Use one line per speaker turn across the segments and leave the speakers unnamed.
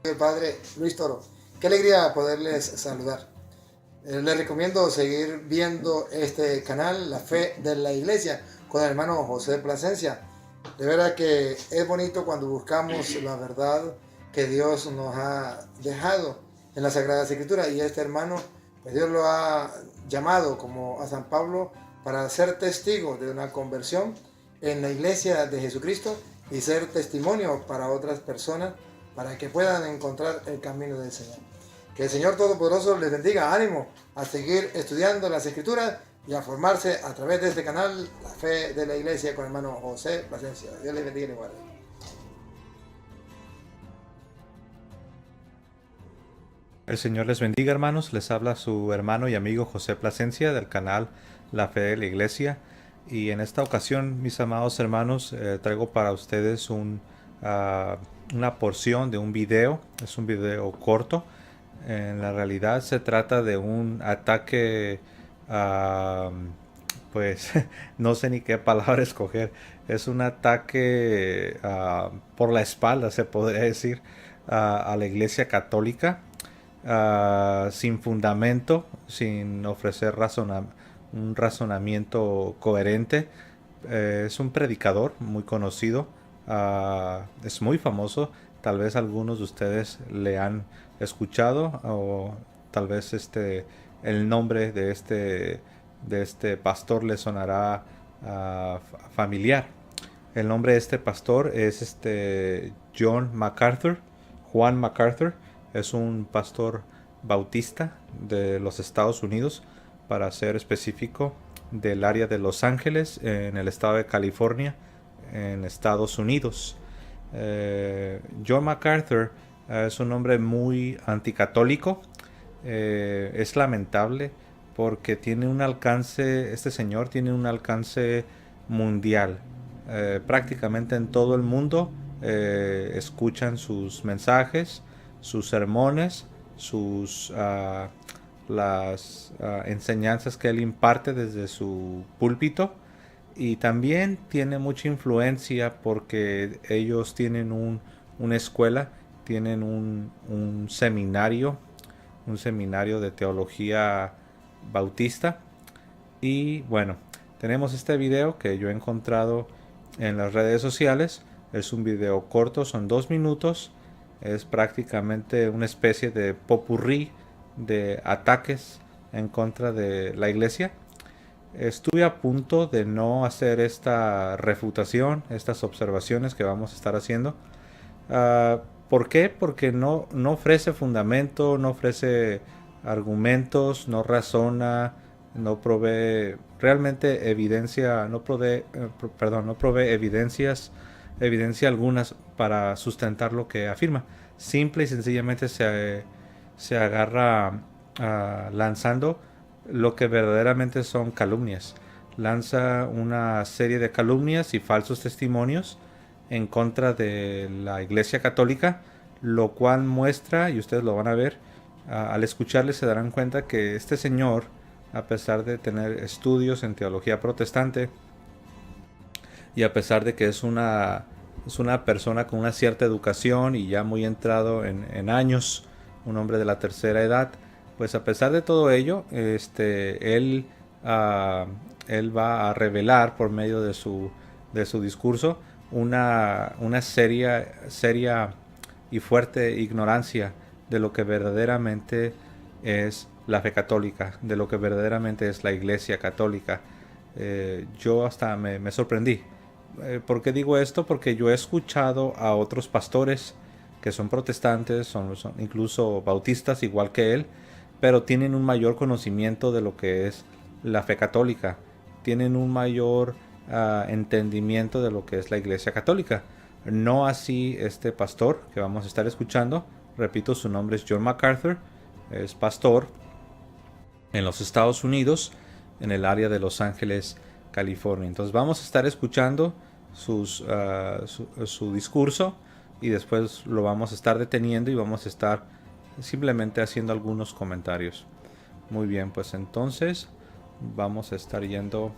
El padre Luis Toro. Qué alegría poderles saludar. Les recomiendo seguir viendo este canal, La Fe de la Iglesia, con el hermano José Plasencia. De verdad que es bonito cuando buscamos la verdad que Dios nos ha dejado en la Sagrada Escritura. Y este hermano, pues Dios lo ha llamado como a San Pablo para ser testigo de una conversión en la Iglesia de Jesucristo y ser testimonio para otras personas para que puedan encontrar el camino del Señor. Que el Señor Todopoderoso les bendiga, ánimo a seguir estudiando las Escrituras y a formarse a través de este canal, La Fe de la Iglesia, con el hermano José Plasencia. Dios les bendiga y les guarde.
El Señor les bendiga, hermanos. Les habla su hermano y amigo José Plasencia del canal La Fe de la Iglesia. Y en esta ocasión, mis amados hermanos, traigo para ustedes una porción de un video. Es un video corto. En la realidad se trata de un ataque, pues no sé ni qué palabra escoger. Es un ataque por la espalda, se podría decir, a la Iglesia Católica. Sin fundamento, sin ofrecer un razonamiento coherente. Es un predicador muy conocido, es muy famoso. Tal vez algunos de ustedes le han escuchado, o tal vez el nombre de este pastor le sonará familiar. El nombre de este pastor es John MacArthur, Juan MacArthur. Es un pastor bautista de los Estados Unidos, para ser específico, del área de Los Ángeles, en el estado de California, en Estados Unidos. John MacArthur es un hombre muy anticatólico. Es lamentable porque tiene un alcance, este señor tiene un alcance mundial. Prácticamente en todo el mundo escuchan sus mensajes, sus sermones, las enseñanzas que él imparte desde su púlpito. Y también tiene mucha influencia porque ellos tienen una escuela, tienen un seminario de teología bautista. Y bueno, tenemos este video que yo he encontrado en las redes sociales. Es un video corto, son 2 minutos. Es prácticamente una especie de popurrí de ataques en contra de la iglesia. Estuve a punto de no hacer esta refutación, estas observaciones que vamos a estar haciendo. ¿Por qué? Porque no ofrece fundamento, no ofrece argumentos, no razona, no provee realmente evidencia, no provee evidencia algunas para sustentar lo que afirma. Simple y sencillamente se agarra lanzando lo que verdaderamente son calumnias. Lanza una serie de calumnias y falsos testimonios en contra de la Iglesia Católica, lo cual muestra, y ustedes lo van a ver, al escucharle se darán cuenta que este señor, a pesar de tener estudios en teología protestante, y a pesar de que es una persona con una cierta educación y ya muy entrado en años, un hombre de la tercera edad, pues a pesar de todo ello, él va a revelar por medio de su discurso una seria y fuerte ignorancia de lo que verdaderamente es la fe católica, de lo que verdaderamente es la Iglesia Católica. Yo hasta me sorprendí. ¿Por qué digo esto? Porque yo he escuchado a otros pastores que son protestantes, son incluso bautistas igual que él, pero tienen un mayor conocimiento de lo que es la fe católica, tienen un mayor entendimiento de lo que es la Iglesia Católica. No así este pastor que vamos a estar escuchando. Repito, su nombre es John MacArthur, es pastor en los Estados Unidos, en el área de Los Ángeles, California. Entonces vamos a estar escuchando su discurso, y después lo vamos a estar deteniendo y vamos a estar simplemente haciendo algunos comentarios. Muy bien, pues entonces vamos a estar yendo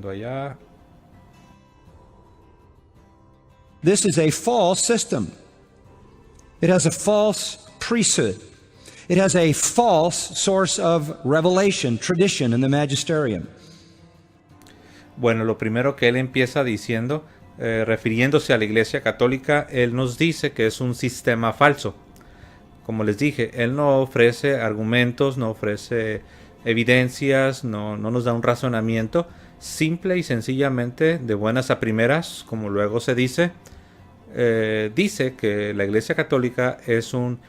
allá.
This is a false system. It has a false priesthood. It has a false source of revelation, tradition in the magisterium.
Bueno, lo primero que él empieza diciendo, refiriéndose a la Iglesia Católica, él nos dice que es un sistema falso. Como les dije, él no ofrece argumentos, no ofrece evidencias, no nos da un razonamiento. Simple y sencillamente, de buenas a primeras, como luego se dice, dice que la Iglesia Católica es un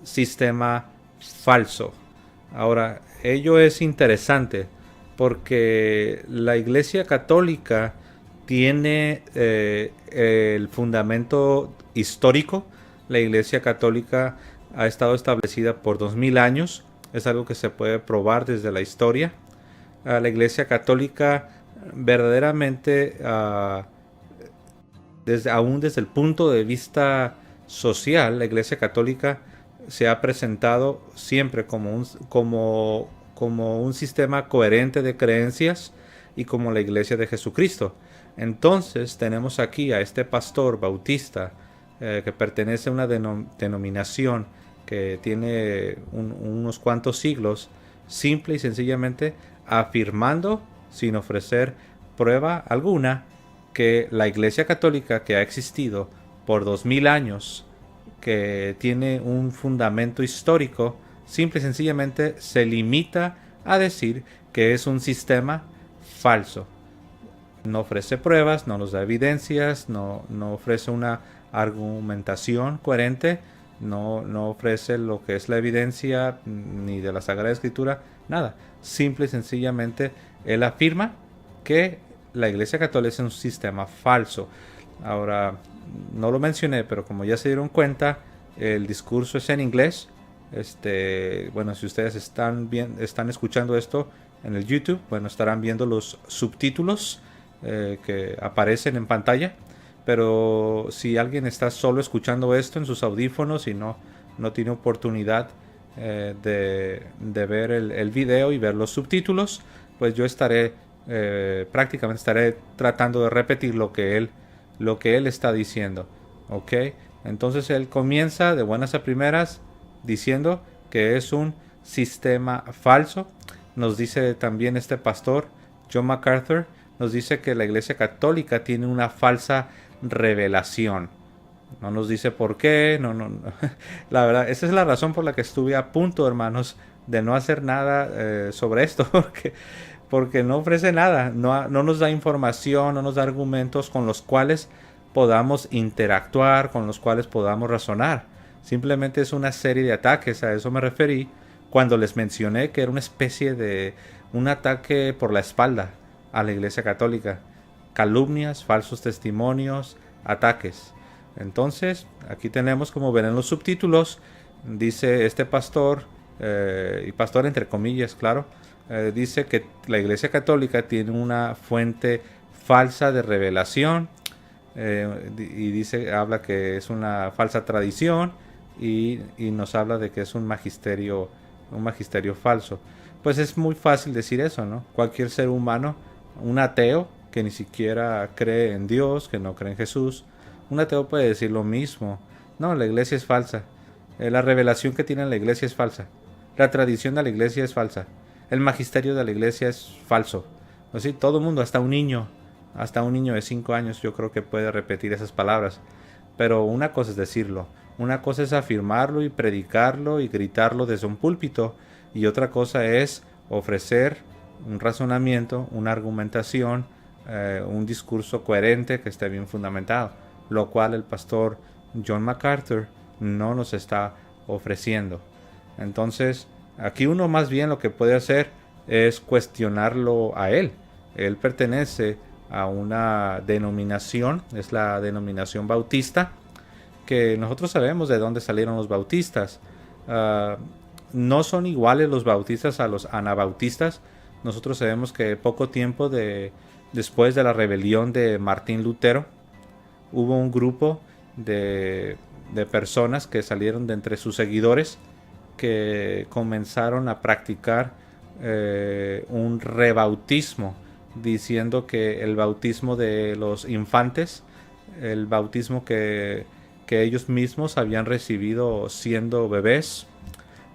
sistema falso. Ahora, ello es interesante porque la Iglesia Católica tiene el fundamento histórico. La Iglesia Católica ha estado establecida por 2000 años. Es algo que se puede probar desde la historia. La Iglesia Católica verdaderamente, aún desde el punto de vista social, la Iglesia Católica se ha presentado siempre como un sistema coherente de creencias y como la Iglesia de Jesucristo. Entonces tenemos aquí a este pastor bautista que pertenece a una denominación que tiene unos cuantos siglos, simple y sencillamente afirmando, sin ofrecer prueba alguna, que la Iglesia Católica, que ha existido por 2000 años, que tiene un fundamento histórico, simple y sencillamente se limita a decir que es un sistema falso. No ofrece pruebas, no nos da evidencias, no ofrece una argumentación coherente, no ofrece lo que es la evidencia ni de la Sagrada Escritura, nada. Simple y sencillamente él afirma que la Iglesia Católica es un sistema falso. Ahora, no lo mencioné, pero como ya se dieron cuenta, el discurso es en inglés. Bueno, si ustedes están escuchando esto en el YouTube, bueno, estarán viendo los subtítulos que aparecen en pantalla. Pero si alguien está solo escuchando esto en sus audífonos y no tiene oportunidad de ver el video y ver los subtítulos, pues yo prácticamente estaré tratando de repetir lo que él está diciendo. ¿Ok? Entonces él comienza de buenas a primeras diciendo que es un sistema falso. Nos dice también este pastor, John MacArthur, nos dice que la Iglesia Católica tiene una falsa revelación. No nos dice por qué, no. La verdad, esa es la razón por la que estuve a punto, hermanos, de no hacer nada sobre esto, porque no ofrece nada, no nos da información, no nos da argumentos con los cuales podamos interactuar, con los cuales podamos razonar. Simplemente es una serie de ataques, a eso me referí cuando les mencioné que era una especie de un ataque por la espalda a la Iglesia Católica. Calumnias, falsos testimonios, ataques. Entonces, aquí tenemos, como ven en los subtítulos, dice este pastor, y pastor entre comillas, claro, dice que la Iglesia Católica tiene una fuente falsa de revelación, y habla que es una falsa tradición, y nos habla de que es un magisterio falso. Pues es muy fácil decir eso, ¿no? Cualquier ser humano, un ateo que ni siquiera cree en Dios, que no cree en Jesús, un ateo puede decir lo mismo. No, la iglesia es falsa. La revelación que tiene la iglesia es falsa. La tradición de la iglesia es falsa. El magisterio de la iglesia es falso. Así, todo el mundo, hasta un niño de 5 años, yo creo que puede repetir esas palabras. Pero una cosa es decirlo, una cosa es afirmarlo y predicarlo y gritarlo desde un púlpito, y otra cosa es ofrecer un razonamiento, una argumentación, un discurso coherente que esté bien fundamentado, lo cual el pastor John MacArthur no nos está ofreciendo. Entonces, aquí uno más bien lo que puede hacer es cuestionarlo a él. Él pertenece a una denominación, es la denominación bautista, que nosotros sabemos de dónde salieron los bautistas. No son iguales los bautistas a los anabautistas. Nosotros sabemos que poco tiempo después de la rebelión de Martín Lutero, hubo un grupo de personas que salieron de entre sus seguidores, que comenzaron a practicar un rebautismo, diciendo que el bautismo de los infantes, el bautismo que que ellos mismos habían recibido siendo bebés,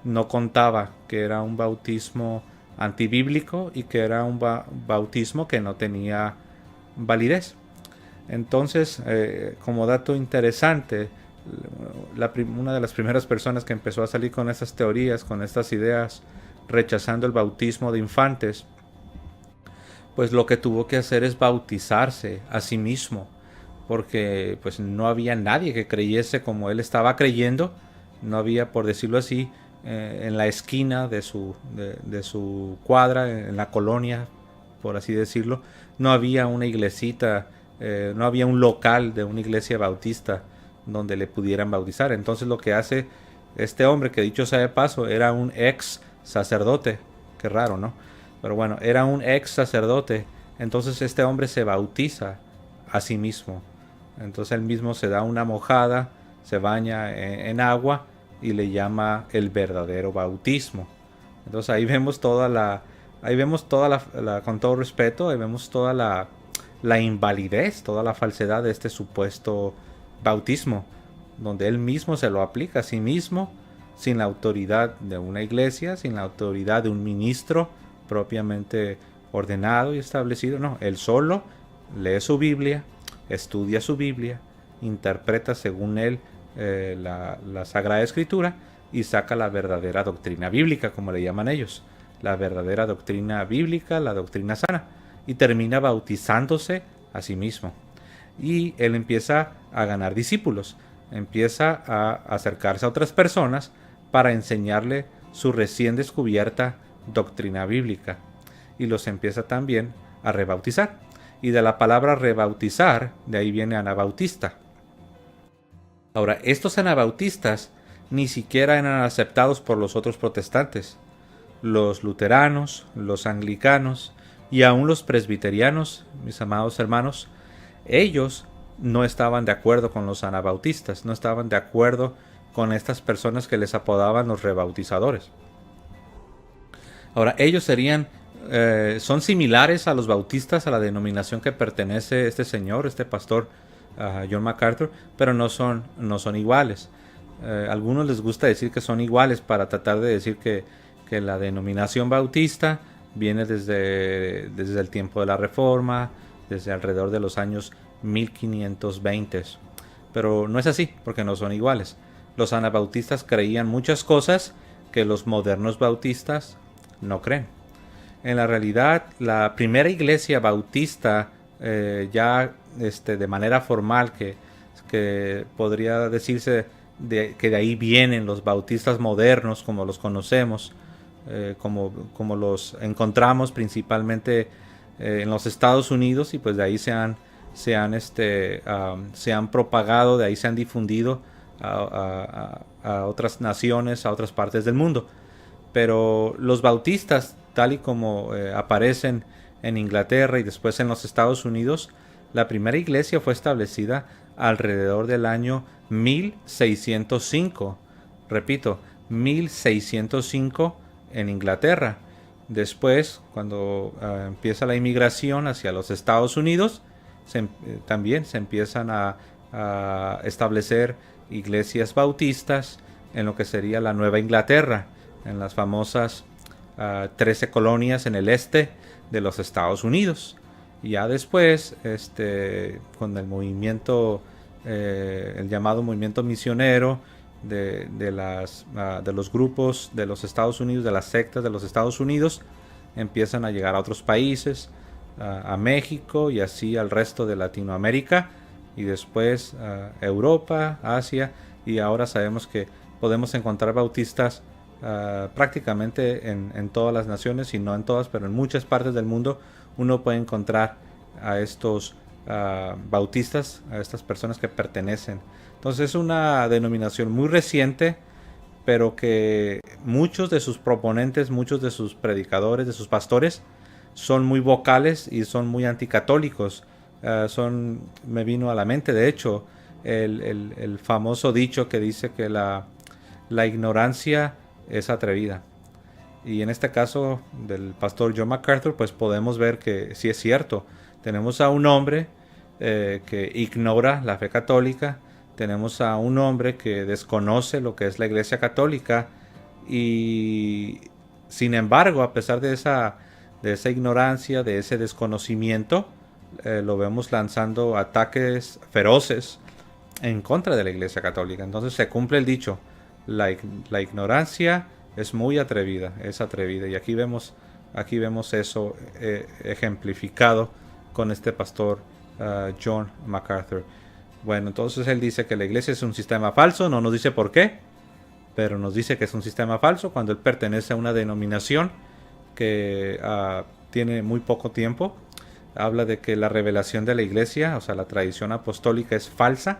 no contaba, que era un bautismo antibíblico y que era un bautismo que no tenía validez. Entonces, como dato interesante, una de las primeras personas que empezó a salir con estas teorías, con estas ideas, rechazando el bautismo de infantes, pues lo que tuvo que hacer es bautizarse a sí mismo, porque pues no había nadie que creyese como él estaba creyendo. No había, por decirlo así, en la esquina de su cuadra, en la colonia, por así decirlo, no había una iglesita, no había un local de una iglesia bautista donde le pudieran bautizar. Entonces lo que hace este hombre, que dicho sea de paso, era un ex sacerdote, qué raro, ¿no? Pero bueno, era un ex sacerdote. Entonces este hombre se bautiza a sí mismo. Entonces él mismo se da una mojada, se baña en agua y le llama el verdadero bautismo. Entonces ahí vemos con todo respeto, ahí vemos toda la invalidez, toda la falsedad de este supuesto bautismo, donde él mismo se lo aplica a sí mismo, sin la autoridad de una iglesia, sin la autoridad de un ministro propiamente ordenado y establecido. No, él solo lee su Biblia, estudia su Biblia, interpreta según él la Sagrada Escritura y saca la verdadera doctrina bíblica, como le llaman ellos, la verdadera doctrina bíblica, la doctrina sana, y termina bautizándose a sí mismo. Y él empieza a ganar discípulos, empieza a acercarse a otras personas para enseñarle su recién descubierta doctrina bíblica, y los empieza también a rebautizar. Y de la palabra rebautizar, de ahí viene anabautista. Ahora, estos anabautistas ni siquiera eran aceptados por los otros protestantes. Los luteranos, los anglicanos y aún los presbiterianos, mis amados hermanos, ellos no estaban de acuerdo con los anabautistas, no estaban de acuerdo con estas personas que les apodaban los rebautizadores. Ahora, ellos son similares a los bautistas, a la denominación que pertenece este señor, este pastor John MacArthur, pero no son iguales. A algunos les gusta decir que son iguales para tratar de decir que la denominación bautista viene desde el tiempo de la Reforma, desde alrededor de los años 1520. Pero no es así, porque no son iguales. Los anabautistas creían muchas cosas que los modernos bautistas no creen. En la realidad, la primera iglesia bautista de manera formal, que podría decirse que de ahí vienen los bautistas modernos como los conocemos, como los encontramos principalmente en los Estados Unidos, y pues de ahí se han propagado, de ahí se han difundido a otras naciones, a otras partes del mundo. Pero los bautistas, tal y como aparecen en Inglaterra y después en los Estados Unidos, la primera iglesia fue establecida alrededor del año 1605. Repito, 1605 en Inglaterra. Después, cuando empieza la inmigración hacia los Estados Unidos, también se empiezan a establecer iglesias bautistas en lo que sería la Nueva Inglaterra, en las famosas 13 colonias en el este de los Estados Unidos. Y ya después, con el movimiento, el llamado movimiento misionero de los grupos de los Estados Unidos, de las sectas de los Estados Unidos, empiezan a llegar a otros países, a México y así al resto de Latinoamérica, y después a Europa, Asia, y ahora sabemos que podemos encontrar bautistas prácticamente en todas las naciones, y no en todas, pero en muchas partes del mundo uno puede encontrar a estos bautistas, a estas personas que pertenecen. Entonces es una denominación muy reciente, pero que muchos de sus proponentes, muchos de sus predicadores, de sus pastores, son muy vocales y son muy anticatólicos. Me vino a la mente, de hecho, el famoso dicho que dice que la ignorancia es atrevida. Y en este caso del pastor John MacArthur, pues podemos ver que sí es cierto. Tenemos a un hombre que ignora la fe católica, tenemos a un hombre que desconoce lo que es la Iglesia Católica y sin embargo, a pesar de esa ignorancia, de ese desconocimiento, lo vemos lanzando ataques feroces en contra de la Iglesia Católica. Entonces se cumple el dicho, la ignorancia es muy atrevida, es atrevida. Y aquí vemos eso ejemplificado con este pastor John MacArthur. Bueno, entonces él dice que la iglesia es un sistema falso, no nos dice por qué, pero nos dice que es un sistema falso cuando él pertenece a una denominación que tiene muy poco tiempo. Habla de que la revelación de la iglesia, o sea, la tradición apostólica es falsa.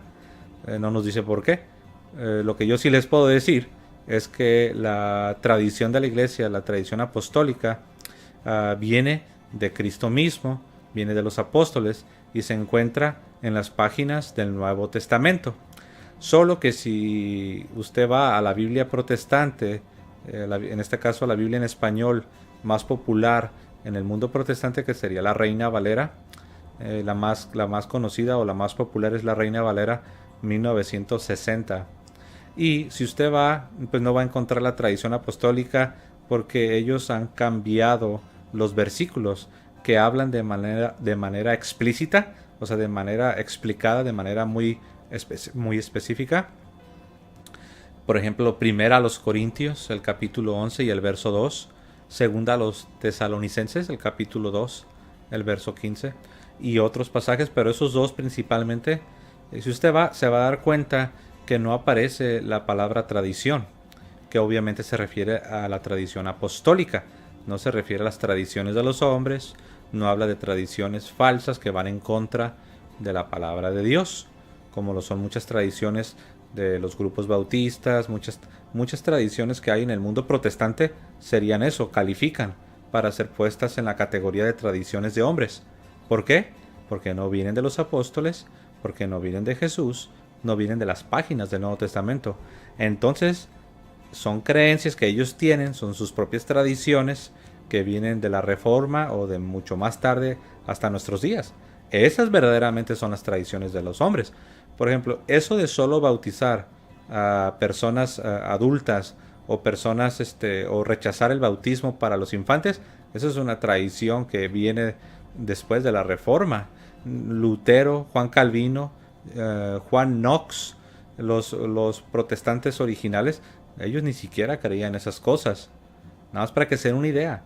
No nos dice por qué. Lo que yo sí les puedo decir es que la tradición de la iglesia, la tradición apostólica, viene de Cristo mismo, viene de los apóstoles y se encuentra en las páginas del Nuevo Testamento. Solo que si usted va a la Biblia protestante, en este caso a la Biblia en español más popular en el mundo protestante, que sería la Reina Valera, la más conocida o la más popular es la Reina Valera 1960. Y si usted va, pues no va a encontrar la tradición apostólica porque ellos han cambiado los versículos que hablan de manera explícita, o sea, de manera explicada, de manera muy específica. Por ejemplo, primera a los Corintios, el capítulo 11 y el verso 2. Segunda a los Tesalonicenses, el capítulo 2, el verso 15. Y otros pasajes, pero esos dos principalmente. Si usted va, se va a dar cuenta que no aparece la palabra tradición, que obviamente se refiere a la tradición apostólica. No se refiere a las tradiciones de los hombres, no habla de tradiciones falsas que van en contra de la palabra de Dios, como lo son muchas tradiciones de los grupos bautistas, muchas tradiciones que hay en el mundo protestante serían eso, califican para ser puestas en la categoría de tradiciones de hombres. ¿Por qué? Porque no vienen de los apóstoles, porque no vienen de Jesús, no vienen de las páginas del Nuevo Testamento. Entonces, son creencias que ellos tienen, son sus propias tradiciones que vienen de la Reforma o de mucho más tarde hasta nuestros días. Esas verdaderamente son las tradiciones de los hombres. Por ejemplo, eso de solo bautizar a personas adultas o personas o rechazar el bautismo para los infantes, eso es una tradición que viene después de la Reforma. Lutero, Juan Calvino, Juan Knox, los protestantes originales, ellos ni siquiera creían esas cosas. Nada más para que se den una idea.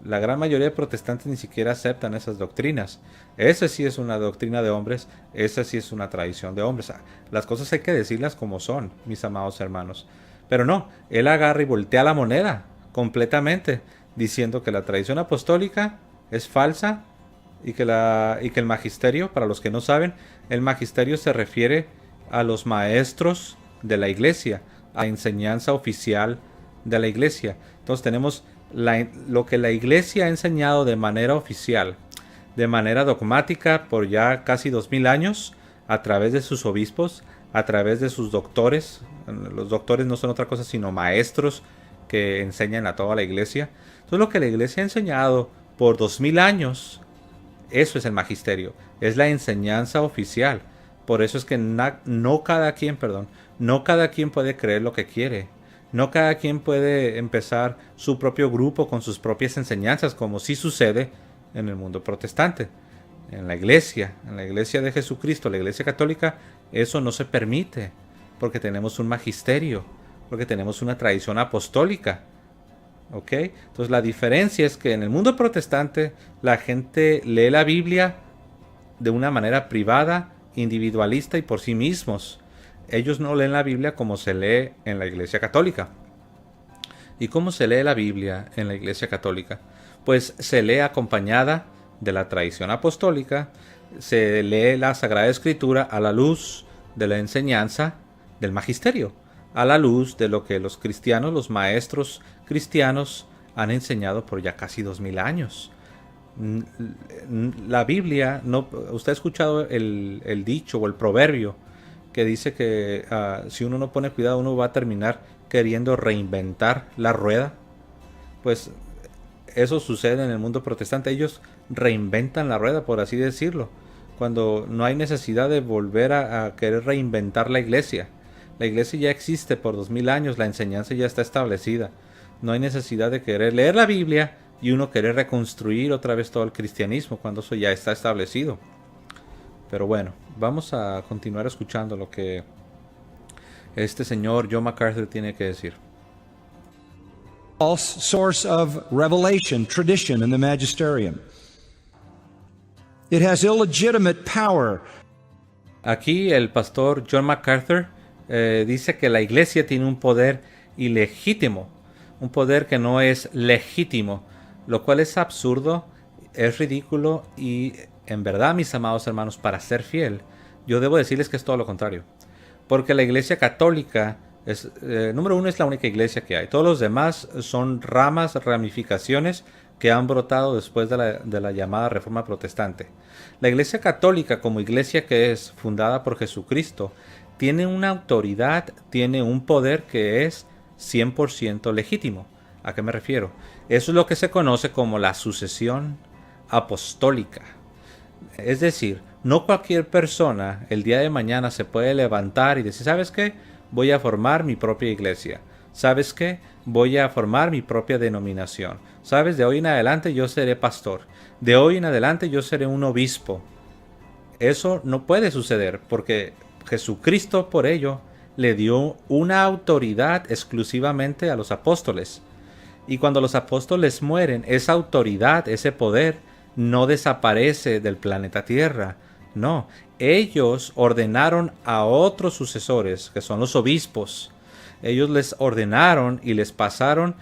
La gran mayoría de protestantes ni siquiera aceptan esas doctrinas. Esa sí es una doctrina de hombres, esa sí es una tradición de hombres. Las cosas hay que decirlas como son, mis amados hermanos. Pero no, él agarra y voltea la moneda completamente, diciendo que la tradición apostólica es falsa y que el magisterio, para los que no saben, el magisterio se refiere a los maestros de la iglesia, a la enseñanza oficial de la iglesia. Entonces tenemos lo que la iglesia ha enseñado de manera oficial, de manera dogmática por ya casi 2000 años, a través de sus obispos, a través de sus doctores. Los doctores no son otra cosa sino maestros que enseñan a toda la iglesia. Entonces lo que la iglesia ha enseñado por 2000 años, eso es el magisterio, es la enseñanza oficial. Por eso es que no cada quien puede creer lo que quiere. No cada quien puede empezar su propio grupo con sus propias enseñanzas, como sí sucede en el mundo protestante. En la iglesia de Jesucristo, la iglesia católica, eso no se permite, porque tenemos un magisterio, porque tenemos una tradición apostólica. ¿Ok? Entonces la diferencia es que en el mundo protestante la gente lee la Biblia de una manera privada, individualista y por sí mismos. Ellos no leen la Biblia como se lee en la Iglesia Católica. ¿Y cómo se lee la Biblia en la Iglesia Católica? Pues se lee acompañada de la tradición apostólica, se lee la Sagrada Escritura a la luz de la enseñanza del magisterio, a la luz de lo que los cristianos, los maestros cristianos han enseñado por ya casi 2000 años. La Biblia, usted ha escuchado el dicho o el proverbio que dice que si uno no pone cuidado uno va a terminar queriendo reinventar la rueda. Pues eso sucede en el mundo protestante. Ellos reinventan la rueda, por así decirlo. cuando no hay necesidad de volver a querer reinventar la iglesia. La iglesia ya existe por 2000 años, la enseñanza ya está establecida. No hay necesidad de querer leer la Biblia y uno querer reconstruir otra vez todo el cristianismo cuando eso ya está establecido. Pero bueno, vamos a continuar escuchando lo que este señor John MacArthur tiene que decir.
False source of revelation, tradition in the magisterium. It has illegitimate power.
Aquí el pastor John MacArthur dice que la iglesia tiene un poder ilegítimo, un poder que no es legítimo, lo cual es absurdo, es ridículo y en verdad, mis amados hermanos, para ser fiel, yo debo decirles que es todo lo contrario. Porque la iglesia católica, número uno, es la única iglesia que hay. Todos los demás son ramas, ramificaciones que han brotado después de la llamada Reforma Protestante. La iglesia católica, como iglesia que es fundada por Jesucristo, tiene una autoridad, tiene un poder que es 100% legítimo. ¿A qué me refiero? Eso es lo que se conoce como la sucesión apostólica. Es decir, no cualquier persona el día de mañana se puede levantar y decir, ¿sabes qué? Voy a formar mi propia iglesia. ¿Sabes qué? Voy a formar mi propia denominación. ¿Sabes? De hoy en adelante yo seré pastor. De hoy en adelante yo seré un obispo. Eso no puede suceder porque Jesucristo por ello le dio una autoridad exclusivamente a los apóstoles. Y cuando los apóstoles mueren, esa autoridad, ese poder, no desaparece del planeta Tierra. No, ellos ordenaron a otros sucesores, que son los obispos. Ellos les ordenaron y les pasaron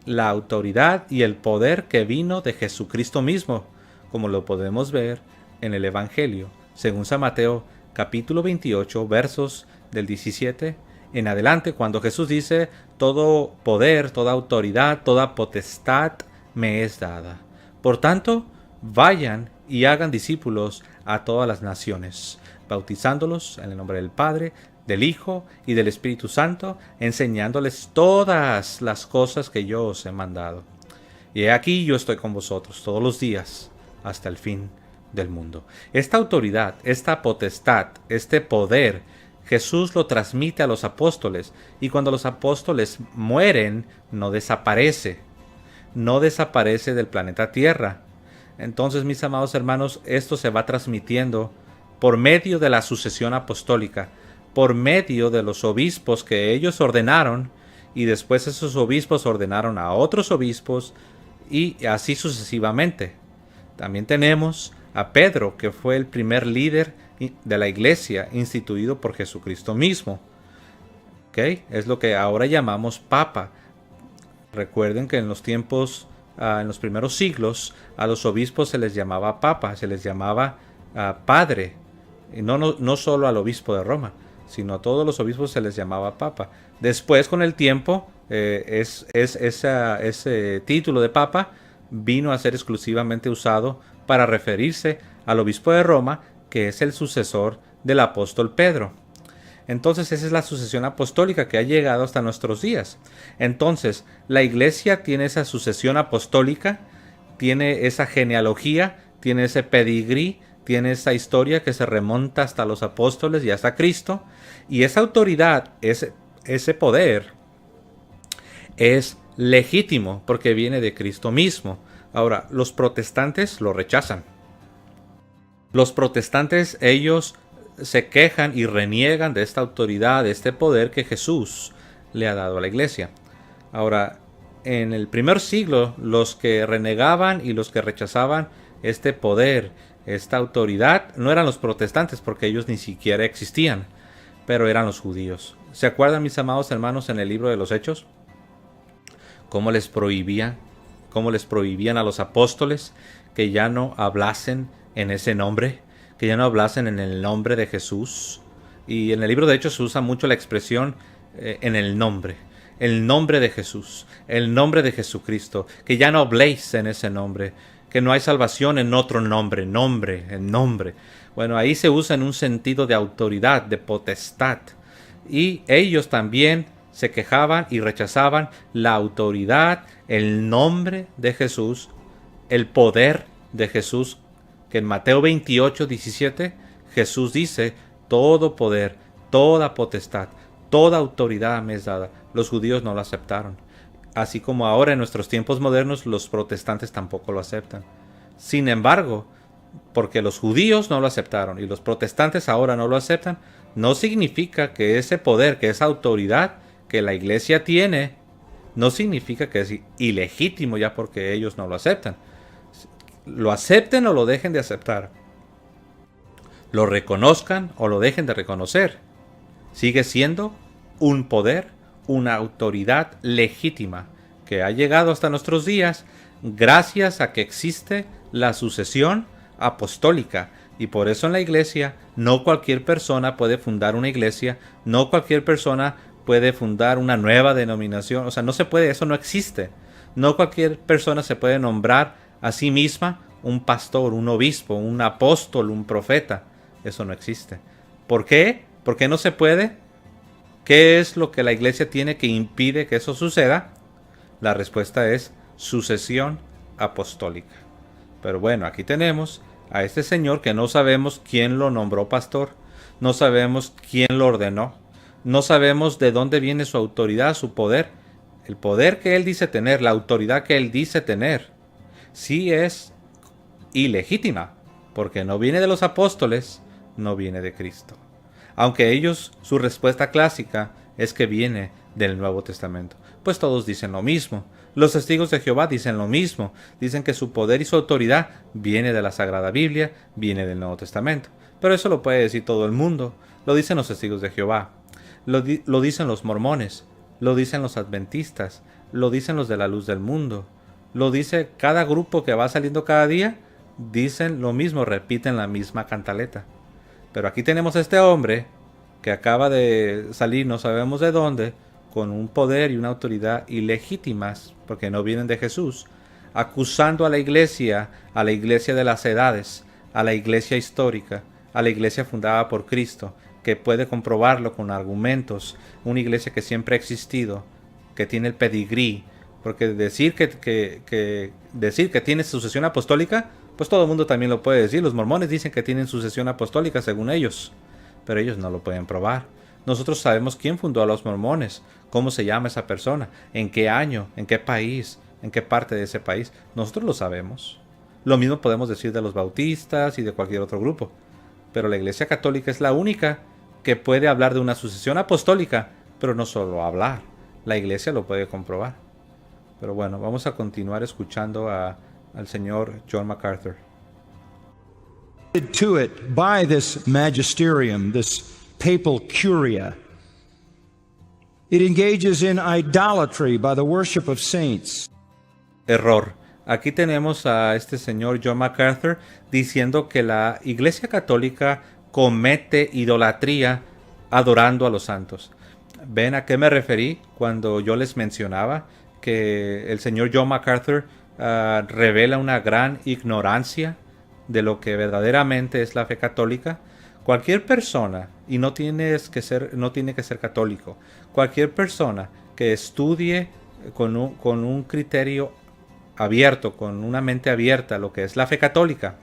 la autoridad y el poder que vino de Jesucristo mismo, como lo podemos ver en el Evangelio, según San Mateo, capítulo 28, versos del 17 en adelante, cuando Jesús dice, todo poder, toda autoridad, toda potestad me es dada. Por tanto, vayan y hagan discípulos a todas las naciones, bautizándolos en el nombre del Padre, del Hijo y del Espíritu Santo, enseñándoles todas las cosas que yo os he mandado. Y he aquí yo estoy con vosotros todos los días hasta el fin del mundo. Esta autoridad, esta potestad, este poder, Jesús lo transmite a los apóstoles, y cuando los apóstoles mueren, no desaparece del planeta Tierra. Entonces, mis amados hermanos, esto se va transmitiendo por medio de la sucesión apostólica, por medio de los obispos que ellos ordenaron, y después esos obispos ordenaron a otros obispos, y así sucesivamente. También tenemos a Pedro, que fue el primer líder de la iglesia instituido por Jesucristo mismo. ¿Okay? Es lo que ahora llamamos Papa. Recuerden que en los tiempos, en los primeros siglos, a los obispos se les llamaba Papa, se les llamaba Padre. Y no solo al obispo de Roma, sino a todos los obispos se les llamaba Papa. Después, con el tiempo, ese título de Papa vino a ser exclusivamente usado para referirse al obispo de Roma, que es el sucesor del apóstol Pedro. Entonces esa es la sucesión apostólica que ha llegado hasta nuestros días. Entonces la iglesia tiene esa sucesión apostólica, tiene esa genealogía, tiene ese pedigrí, tiene esa historia que se remonta hasta los apóstoles y hasta Cristo. Y esa autoridad, ese poder es legítimo porque viene de Cristo mismo. Ahora, los protestantes lo rechazan. Los protestantes, ellos se quejan y reniegan de esta autoridad, de este poder que Jesús le ha dado a la iglesia. Ahora, en el primer siglo, los que renegaban y los que rechazaban este poder, esta autoridad, no eran los protestantes porque ellos ni siquiera existían, pero eran los judíos. ¿Se acuerdan, mis amados hermanos, en el libro de los Hechos? ¿Cómo les prohibían a los apóstoles que ya no hablasen en ese nombre, que ya no hablasen en el nombre de Jesús? Y en el libro de Hechos se usa mucho la expresión en el nombre de Jesús, el nombre de Jesucristo, que ya no habléis en ese nombre, que no hay salvación en otro nombre, en nombre. Bueno, ahí se usa en un sentido de autoridad, de potestad. Y ellos también se quejaban y rechazaban la autoridad, el nombre de Jesús, el poder de Jesús que en Mateo 28, 17, Jesús dice, todo poder, toda potestad, toda autoridad me es dada. Los judíos no lo aceptaron. Así como ahora en nuestros tiempos modernos los protestantes tampoco lo aceptan. Sin embargo, porque los judíos no lo aceptaron y los protestantes ahora no lo aceptan, no significa que ese poder, que esa autoridad que la iglesia tiene, no significa que es ilegítimo ya porque ellos no lo aceptan. Lo acepten o lo dejen de aceptar, lo reconozcan o lo dejen de reconocer, sigue siendo un poder, una autoridad legítima que ha llegado hasta nuestros días gracias a que existe la sucesión apostólica. Y por eso en la iglesia no cualquier persona puede fundar una iglesia, no cualquier persona puede fundar una nueva denominación, o sea, no se puede, eso no existe. No cualquier persona se puede nombrar a sí misma un pastor, un obispo, un apóstol, un profeta. Eso no existe. ¿Por qué? ¿Por qué no se puede? ¿Qué es lo que la iglesia tiene que impide que eso suceda? La respuesta es sucesión apostólica. Pero bueno, aquí tenemos a este señor que no sabemos quién lo nombró pastor, no sabemos quién lo ordenó, no sabemos de dónde viene su autoridad, su poder. El poder que él dice tener, la autoridad que él dice tener, sí es ilegítima, porque no viene de los apóstoles, no viene de Cristo. Aunque ellos, su respuesta clásica es que viene del Nuevo Testamento. Pues todos dicen lo mismo. Los testigos de Jehová dicen lo mismo. Dicen que su poder y su autoridad viene de la Sagrada Biblia, viene del Nuevo Testamento. Pero eso lo puede decir todo el mundo. Lo dicen los testigos de Jehová. Lo dicen los mormones. Lo dicen los adventistas. Lo dicen los de la luz del mundo. Lo dice cada grupo que va saliendo cada día. Dicen lo mismo, repiten la misma cantaleta. Pero aquí tenemos a este hombre que acaba de salir, no sabemos de dónde, con un poder y una autoridad ilegítimas, porque no vienen de Jesús, acusando a la iglesia de las edades, a la iglesia histórica, a la iglesia fundada por Cristo, que puede comprobarlo con argumentos, una iglesia que siempre ha existido, que tiene el pedigrí, porque decir que tiene sucesión apostólica, pues todo el mundo también lo puede decir. Los mormones dicen que tienen sucesión apostólica según ellos, pero ellos no lo pueden probar. Nosotros sabemos quién fundó a los mormones, cómo se llama esa persona, en qué año, en qué país, en qué parte de ese país. Nosotros lo sabemos. Lo mismo podemos decir de los bautistas y de cualquier otro grupo. Pero la Iglesia Católica es la única que puede hablar de una sucesión apostólica, pero no solo hablar. La Iglesia lo puede comprobar. Pero bueno, vamos a continuar escuchando al señor John MacArthur.
To it by this magisterium, this papal curia. It engages in idolatry by the worship of saints.
Error. Aquí tenemos a este señor John MacArthur diciendo que la Iglesia Católica comete idolatría adorando a los santos. ¿Ven a qué me referí cuando yo les mencionaba que el señor John MacArthur revela una gran ignorancia de lo que verdaderamente es la fe católica? Cualquier persona, y no tiene que ser católico, cualquier persona que estudie con un criterio abierto, con una mente abierta lo que es la fe católica,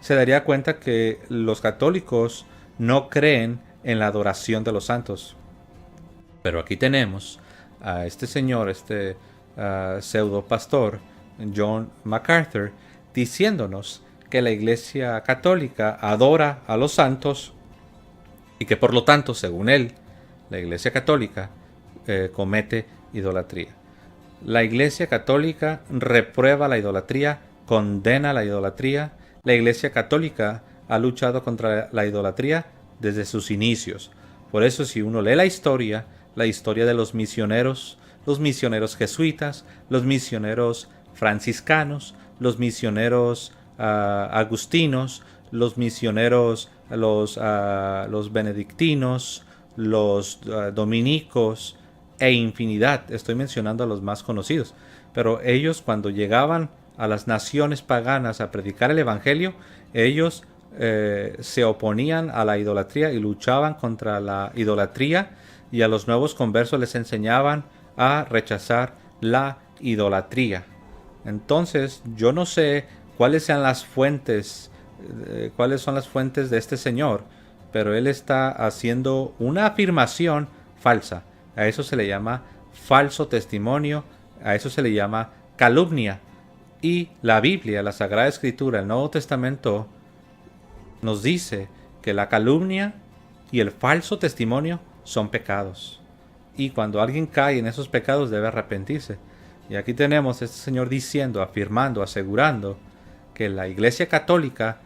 se daría cuenta que los católicos no creen en la adoración de los santos. Pero aquí tenemos a este señor, pseudo pastor John MacArthur, diciéndonos que la Iglesia Católica adora a los santos y que por lo tanto, según él, la Iglesia Católica comete idolatría. La Iglesia Católica reprueba la idolatría, condena la idolatría. La Iglesia Católica ha luchado contra la idolatría desde sus inicios. Por eso, si uno lee la historia de los misioneros jesuitas, los misioneros franciscanos, los misioneros agustinos, los misioneros, los benedictinos, los dominicos e infinidad. Estoy mencionando a los más conocidos. Pero ellos, cuando llegaban a las naciones paganas a predicar el evangelio, ellos se oponían a la idolatría y luchaban contra la idolatría, y a los nuevos conversos les enseñaban a rechazar la idolatría. Entonces, yo no sé cuáles sean las fuentes cuáles son las fuentes de este señor, pero él está haciendo una afirmación falsa. A eso se le llama falso testimonio, a eso se le llama calumnia. Y la Biblia, la Sagrada Escritura, el Nuevo Testamento, nos dice que la calumnia y el falso testimonio son pecados. Y cuando alguien cae en esos pecados debe arrepentirse. Y aquí tenemos a este señor diciendo, afirmando, asegurando que la Iglesia Católica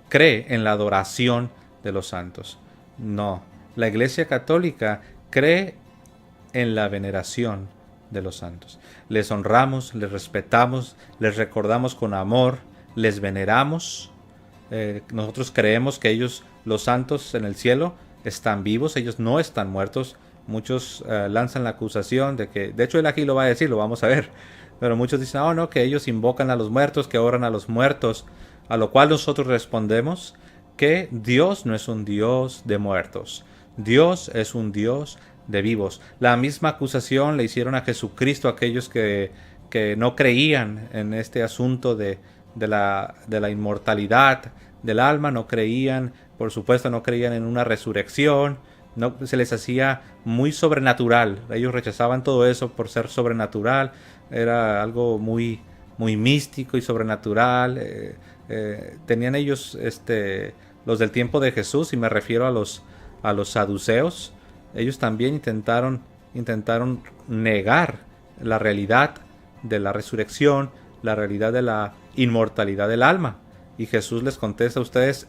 cree en la adoración de los santos. No, la Iglesia Católica cree en la veneración de los santos. Les honramos, les respetamos, les recordamos con amor, les veneramos. Nosotros creemos que ellos, los santos en el cielo, están vivos, ellos no están muertos. Muchos lanzan la acusación de que, de hecho él aquí lo va a decir, lo vamos a ver, pero muchos dicen, oh no, que ellos invocan a los muertos, que oran a los muertos, a lo cual nosotros respondemos que Dios no es un Dios de muertos, Dios es un Dios de vivos. La misma acusación le hicieron a Jesucristo aquellos que no creían en este asunto de la inmortalidad del alma, no creían, por supuesto no creían en una resurrección. No, se les hacía muy sobrenatural. Ellos rechazaban todo eso por ser sobrenatural. Era algo muy, muy místico y sobrenatural. Tenían ellos, los del tiempo de Jesús, y me refiero a los saduceos. Ellos también intentaron negar la realidad de la resurrección, la realidad de la inmortalidad del alma. Y Jesús les contesta, ustedes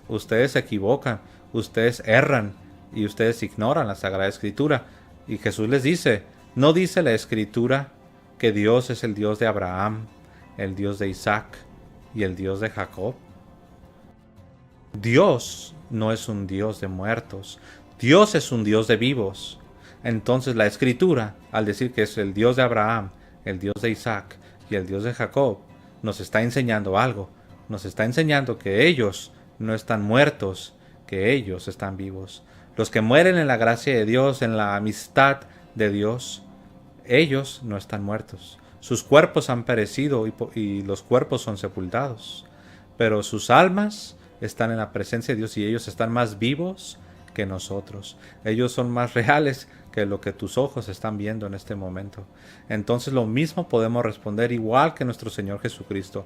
se equivocan, ustedes erran. Y ustedes ignoran la Sagrada Escritura. Y Jesús les dice, ¿no dice la Escritura que Dios es el Dios de Abraham, el Dios de Isaac y el Dios de Jacob? Dios no es un Dios de muertos. Dios es un Dios de vivos. Entonces la Escritura, al decir que es el Dios de Abraham, el Dios de Isaac y el Dios de Jacob, nos está enseñando algo. Nos está enseñando que ellos no están muertos, que ellos están vivos. Los que mueren en la gracia de Dios, en la amistad de Dios, ellos no están muertos. Sus cuerpos han perecido y los cuerpos son sepultados. Pero sus almas están en la presencia de Dios y ellos están más vivos que nosotros. Ellos son más reales que lo que tus ojos están viendo en este momento. Entonces lo mismo podemos responder igual que nuestro Señor Jesucristo.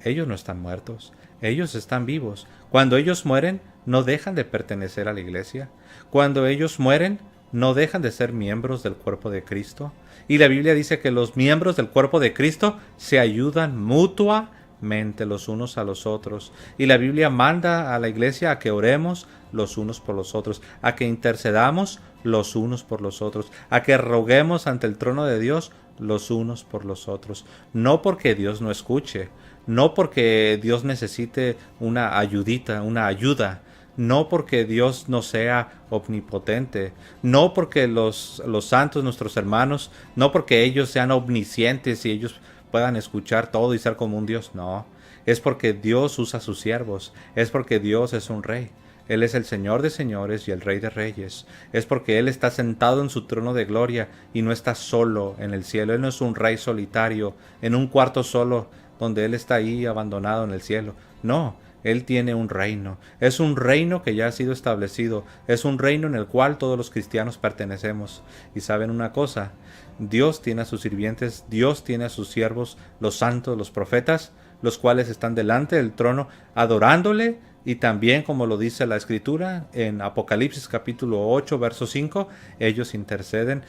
Ellos no están muertos, ellos están vivos. Cuando ellos mueren, no dejan de pertenecer a la iglesia. Cuando ellos mueren, no dejan de ser miembros del cuerpo de Cristo. Y la Biblia dice que los miembros del cuerpo de Cristo se ayudan mutuamente los unos a los otros. Y la Biblia manda a la iglesia a que oremos los unos por los otros, a que intercedamos los unos por los otros, a que roguemos ante el trono de Dios los unos por los otros. No porque Dios no escuche, no porque Dios necesite una ayudita, una ayuda, no porque Dios no sea omnipotente, no porque los santos, nuestros hermanos, no porque ellos sean omniscientes y ellos puedan escuchar todo y ser como un Dios, no. Es porque Dios usa a sus siervos, es porque Dios es un rey. Él es el Señor de señores y el Rey de reyes. Es porque Él está sentado en su trono de gloria y no está solo en el cielo. Él no es un rey solitario, en un cuarto solo, donde Él está ahí abandonado en el cielo. No, Él tiene un reino. Es un reino que ya ha sido establecido. Es un reino en el cual todos los cristianos pertenecemos. Y saben una cosa, Dios tiene a sus sirvientes, Dios tiene a sus siervos, los santos, los profetas, los cuales están delante del trono adorándole. Y también, como lo dice la Escritura en Apocalipsis capítulo 8, verso 5, ellos interceden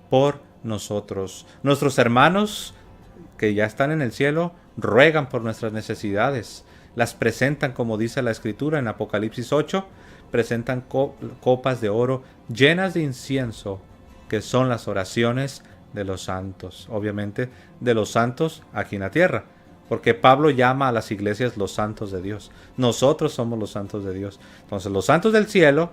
por nosotros. Nuestros hermanos que ya están en el cielo ruegan por nuestras necesidades. Las presentan, como dice la Escritura en Apocalipsis 8, presentan copas de oro llenas de incienso, que son las oraciones de los santos. Obviamente, de los santos aquí en la tierra. Porque Pablo llama a las iglesias los santos de Dios. Nosotros somos los santos de Dios. Entonces los santos del cielo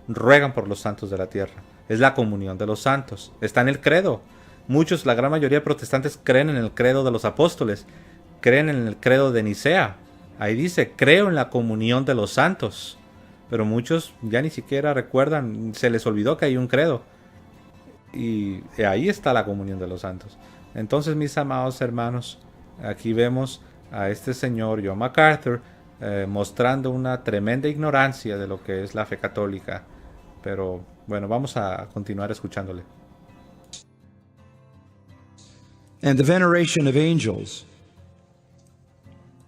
ruegan por los santos de la tierra. Es la comunión de los santos. Está en el credo. Muchos, la gran mayoría de protestantes creen en el credo de los apóstoles. Creen en el credo de Nicea. Ahí dice, creo en la comunión de los santos. Pero muchos ya ni siquiera recuerdan, se les olvidó que hay un credo. Y ahí está la comunión de los santos. Entonces, mis amados hermanos, aquí vemos a este señor John MacArthur mostrando una tremenda ignorancia de lo que es la fe católica. Pero bueno, vamos a continuar escuchándole.
And the veneration of angels.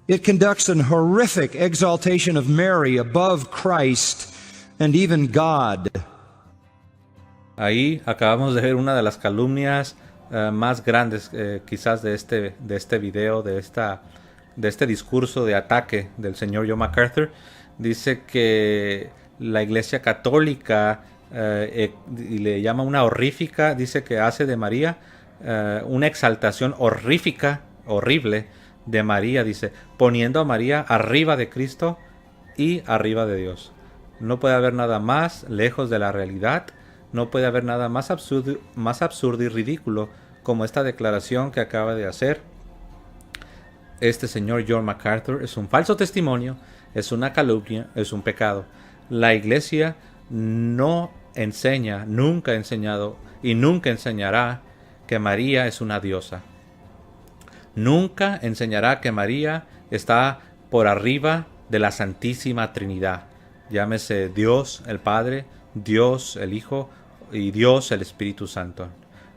It conducts an horrific exaltation of Mary above Christ and even God.
Ahí acabamos de ver una de las calumnias más grandes quizás de este video, de este discurso de ataque del señor John MacArthur. Dice que la Iglesia Católica, y le llama una horrífica, dice que hace de María una exaltación horrífica, horrible de María, dice, poniendo a María arriba de Cristo y arriba de Dios. No puede haber nada más lejos de la realidad, no puede haber nada más absurdo y ridículo como esta declaración que acaba de hacer este señor John MacArthur. Es un falso testimonio, es una calumnia, es un pecado. La Iglesia no enseña, nunca ha enseñado y nunca enseñará que María es una diosa. Nunca enseñará que María está por arriba de la Santísima Trinidad. Llámese Dios el Padre, Dios el Hijo y Dios el Espíritu Santo.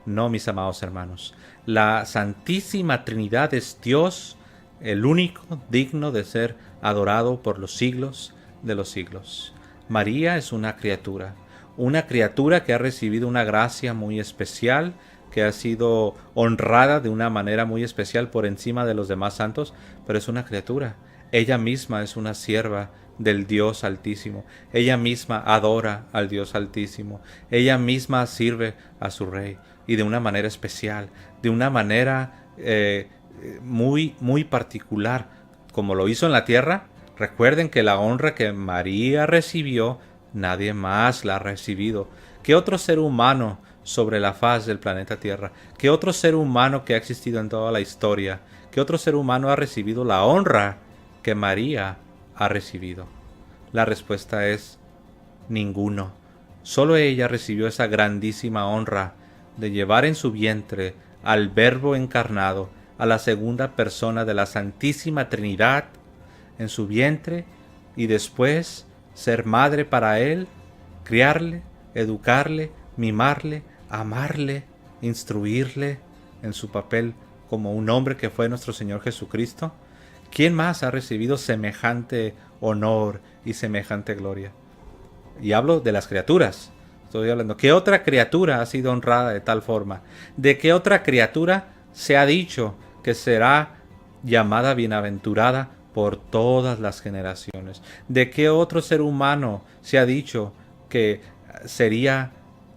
No, mis amados hermanos. La Santísima Trinidad es Dios, el único digno de ser adorado por los siglos de los siglos. María es una criatura que ha recibido una gracia muy especial, que ha sido honrada de una manera muy especial por encima de los demás santos, pero es una criatura. Ella misma es una sierva del Dios Altísimo. Ella misma adora al Dios Altísimo. Ella misma sirve a su Rey, y de una manera especial, de una manera muy particular, como lo hizo en la tierra. Recuerden que la honra que María recibió, nadie más la ha recibido. ¿Qué otro ser humano sobre la faz del planeta Tierra? ¿Qué otro ser humano que ha existido en toda la historia? ¿Qué otro ser humano ha recibido la honra que María ha recibido? La respuesta es ninguno. Solo ella recibió esa grandísima honra de llevar en su vientre al Verbo encarnado, a la segunda persona de la Santísima Trinidad en su vientre, y después ser madre para él, criarle, educarle, mimarle, amarle, instruirle en su papel como un hombre que fue nuestro Señor Jesucristo. ¿Quién más ha recibido semejante honor y semejante gloria? Y hablo de las criaturas. Estoy hablando, ¿qué otra criatura ha sido honrada de tal forma? ¿De qué otra criatura se ha dicho que será llamada bienaventurada por todas las generaciones? ¿De qué otro ser humano se ha dicho que sería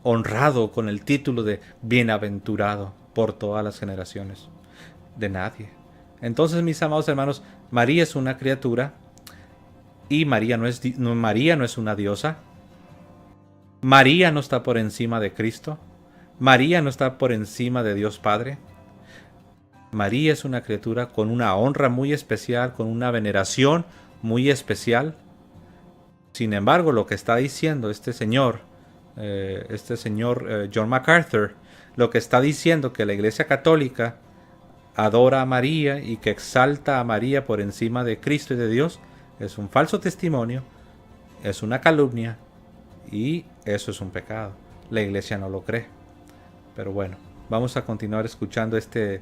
honrado con el título de bienaventurado por todas las generaciones? De nadie. Entonces, mis amados hermanos, María es una criatura, y María no es una diosa. María no está por encima de Cristo. María no está por encima de Dios Padre. María es una criatura con una honra muy especial, con una veneración muy especial. Sin embargo, lo que está diciendo este señor John MacArthur, lo que está diciendo que la Iglesia Católica adora a María y que exalta a María por encima de Cristo y de Dios, es un falso testimonio, es una calumnia, y eso es un pecado. La Iglesia no lo cree. Pero bueno, vamos a continuar escuchando este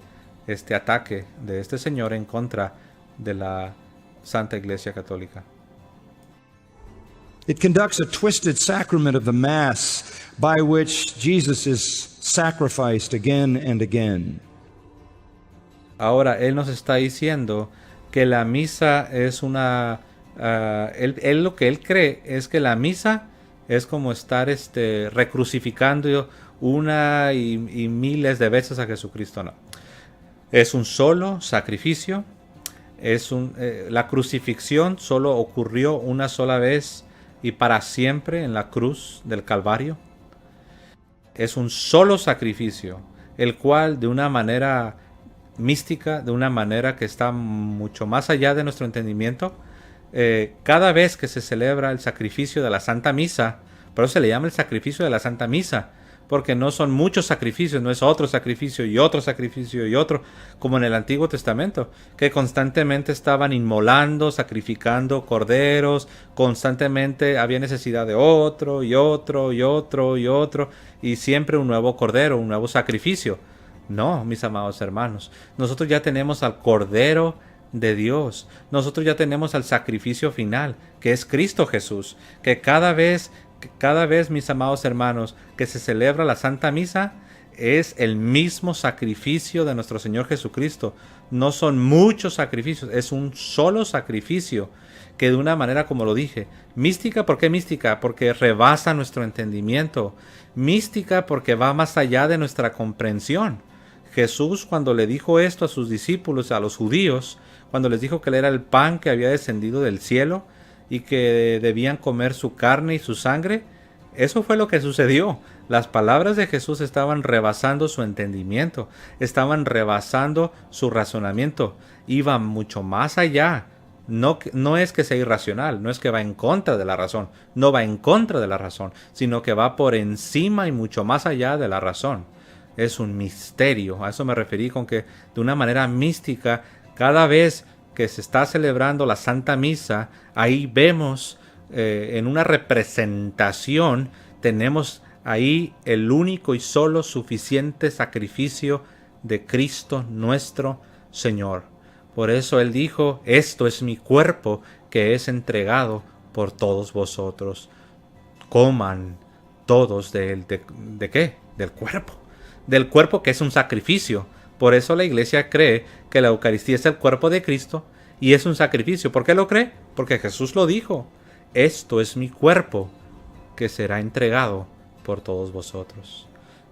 ataque de este señor en contra de la Santa Iglesia Católica.
It conducts a twisted sacrament of the Mass by which Jesus is sacrificed again and again.
Ahora, él nos está diciendo que la misa es una... lo que él cree es que la misa es como estar recrucificando una y miles de veces a Jesucristo. No. Es un solo sacrificio. La crucifixión solo ocurrió una sola vez y para siempre en la cruz del Calvario. Es un solo sacrificio, el cual de una manera mística, de una manera que está mucho más allá de nuestro entendimiento, cada vez que se celebra el sacrificio de la Santa Misa, por eso se le llama el sacrificio de la Santa Misa, porque no son muchos sacrificios, no es otro sacrificio y otro sacrificio y otro, como en el Antiguo Testamento, que constantemente estaban inmolando, sacrificando corderos, constantemente había necesidad de otro y otro y otro y otro, y siempre un nuevo cordero, un nuevo sacrificio. No, mis amados hermanos, nosotros ya tenemos al Cordero de Dios. Nosotros ya tenemos al sacrificio final, que es Cristo Jesús, que cada vez, mis amados hermanos, que se celebra la Santa Misa, es el mismo sacrificio de nuestro Señor Jesucristo. No son muchos sacrificios, es un solo sacrificio, que de una manera, como lo dije, mística. ¿Por qué mística? Porque rebasa nuestro entendimiento. Mística porque va más allá de nuestra comprensión. Jesús, cuando le dijo esto a sus discípulos, a los judíos, cuando les dijo que él era el pan que había descendido del cielo y que debían comer su carne y su sangre, eso fue lo que sucedió. Las palabras de Jesús estaban rebasando su entendimiento, estaban rebasando su razonamiento, iban mucho más allá. No es que sea irracional, no es que va en contra de la razón, no va en contra de la razón, sino que va por encima y mucho más allá de la razón. Es un misterio, a eso me referí con que de una manera mística, cada vez que se está celebrando la Santa Misa, ahí vemos en una representación, tenemos ahí el único y solo suficiente sacrificio de Cristo nuestro Señor. Por eso Él dijo, esto es mi cuerpo que es entregado por todos vosotros. Coman todos de él. ¿De qué? Del cuerpo. Del cuerpo que es un sacrificio. Por eso la Iglesia cree que la Eucaristía es el cuerpo de Cristo y es un sacrificio. ¿Por qué lo cree? Porque Jesús lo dijo. Esto es mi cuerpo que será entregado por todos vosotros.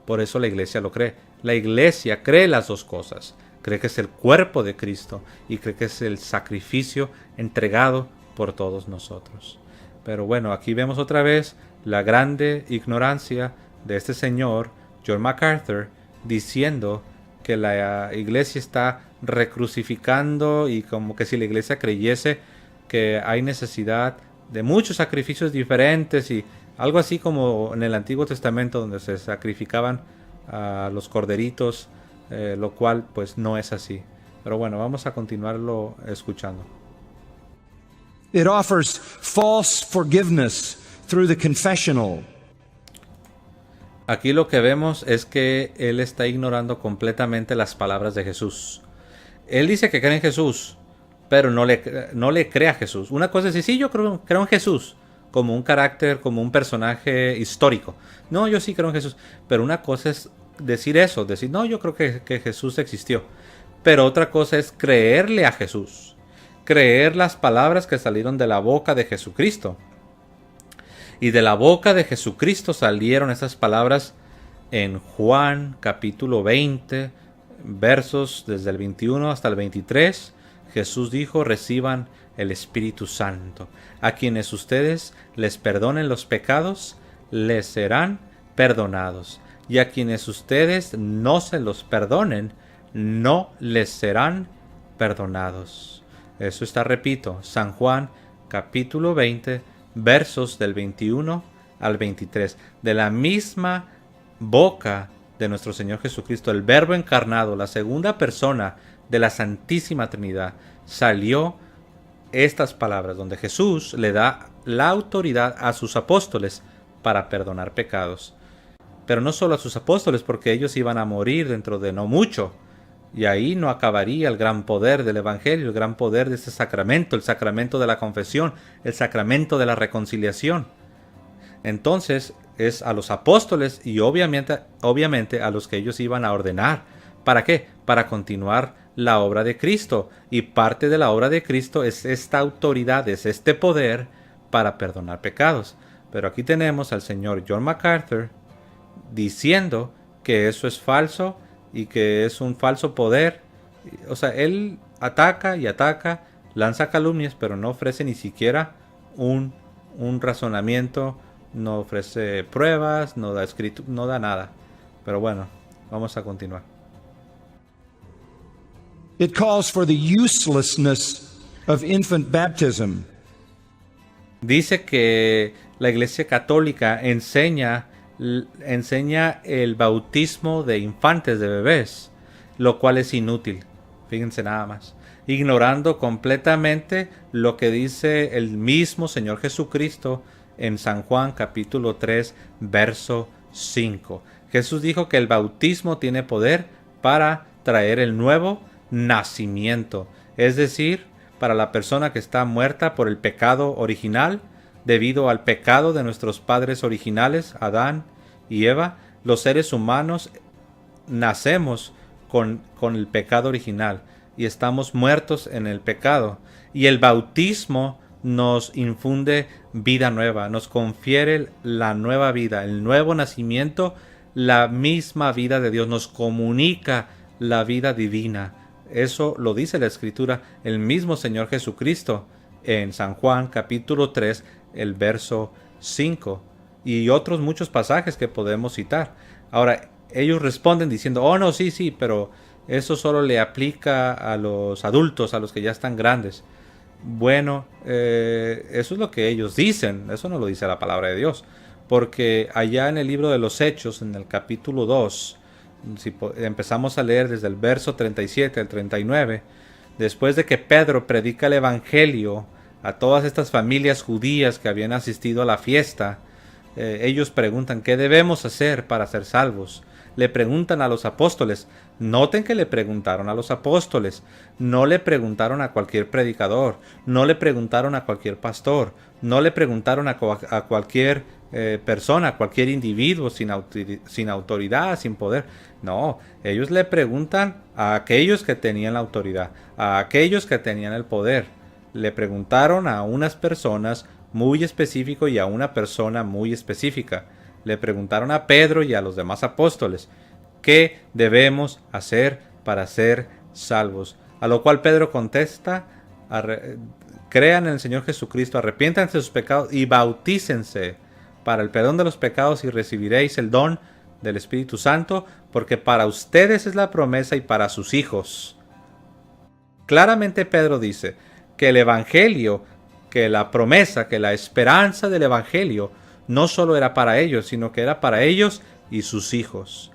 Por eso la Iglesia lo cree. La Iglesia cree las dos cosas. Cree que es el cuerpo de Cristo y cree que es el sacrificio entregado por todos nosotros. Pero bueno, aquí vemos otra vez la grande ignorancia de este señor, John MacArthur, diciendo que la Iglesia está recrucificando y como que si la Iglesia creyese que hay necesidad de muchos sacrificios diferentes y algo así como en el Antiguo Testamento donde se sacrificaban a los corderitos, lo cual pues no es así. Pero bueno, vamos a continuarlo escuchando.
It offers false forgiveness through the confessional.
Aquí lo que vemos es que él está ignorando completamente las palabras de Jesús. Él dice que cree en Jesús, pero no le cree a Jesús. Una cosa es decir, sí, yo creo en Jesús, como un carácter, como un personaje histórico. No, yo sí creo en Jesús. Pero una cosa es decir eso, decir, no, yo creo que Jesús existió. Pero otra cosa es creerle a Jesús. Creer las palabras que salieron de la boca de Jesucristo. Y de la boca de Jesucristo salieron esas palabras en Juan capítulo 20, versos desde el 21 hasta el 23. Jesús dijo, reciban el Espíritu Santo. A quienes ustedes les perdonen los pecados, les serán perdonados. Y a quienes ustedes no se los perdonen, no les serán perdonados. Eso está, repito, San Juan capítulo 20, versos del 21 al 23. De la misma boca de nuestro Señor Jesucristo, el Verbo encarnado, la segunda persona de la Santísima Trinidad, salió estas palabras, donde Jesús le da la autoridad a sus apóstoles para perdonar pecados. Pero no solo a sus apóstoles, porque ellos iban a morir dentro de no mucho. Y ahí no acabaría el gran poder del Evangelio, el gran poder de este sacramento, el sacramento de la confesión, el sacramento de la reconciliación. Entonces es a los apóstoles y obviamente a los que ellos iban a ordenar. ¿Para qué? Para continuar la obra de Cristo. Y parte de la obra de Cristo es esta autoridad, es este poder para perdonar pecados. Pero aquí tenemos al señor John MacArthur diciendo que eso es falso y que es un falso poder. O sea, él ataca y ataca, lanza calumnias, pero no ofrece ni siquiera un razonamiento, no ofrece pruebas, no da nada. Pero bueno, vamos a continuar.
It calls for the uselessness of infant baptism.
Dice que la Iglesia Católica enseña enseña el bautismo de infantes, de bebés, lo cual es inútil. Fíjense nada más. Ignorando completamente lo que dice el mismo Señor Jesucristo en San Juan capítulo 3, verso 5. Jesús dijo que el bautismo tiene poder para traer el nuevo nacimiento. Es decir, para la persona que está muerta por el pecado original, debido al pecado de nuestros padres originales, Adán y Eva, los seres humanos nacemos con el pecado original y estamos muertos en el pecado. Y el bautismo nos infunde vida nueva, nos confiere la nueva vida, el nuevo nacimiento, la misma vida de Dios, nos comunica la vida divina. Eso lo dice la Escritura, el mismo Señor Jesucristo en San Juan capítulo 3, el verso 5, y otros muchos pasajes que podemos citar. Ahora, ellos responden diciendo, oh no, sí, pero eso solo le aplica a los adultos, a los que ya están grandes. Bueno, eso es lo que ellos dicen, eso no lo dice la palabra de Dios, porque allá en el libro de los Hechos, en el capítulo 2, si empezamos a leer desde el verso 37 al 39, después de que Pedro predica el evangelio a todas estas familias judías que habían asistido a la fiesta, ellos preguntan, ¿qué debemos hacer para ser salvos? Le preguntan a los apóstoles. Noten que le preguntaron a los apóstoles, no le preguntaron a cualquier predicador, no le preguntaron a cualquier pastor, no le preguntaron a cualquier persona, a cualquier individuo sin autoridad, sin poder. No, ellos le preguntan a aquellos que tenían la autoridad, a aquellos que tenían el poder. Le preguntaron a unas personas muy específicas y a una persona muy específica. Le preguntaron a Pedro y a los demás apóstoles, ¿qué debemos hacer para ser salvos? A lo cual Pedro contesta, crean en el Señor Jesucristo, arrepiéntanse de sus pecados y bautícense para el perdón de los pecados y recibiréis el don del Espíritu Santo, porque para ustedes es la promesa y para sus hijos. Claramente Pedro dice que el Evangelio, que la promesa, que la esperanza del Evangelio no solo era para ellos, sino que era para ellos y sus hijos.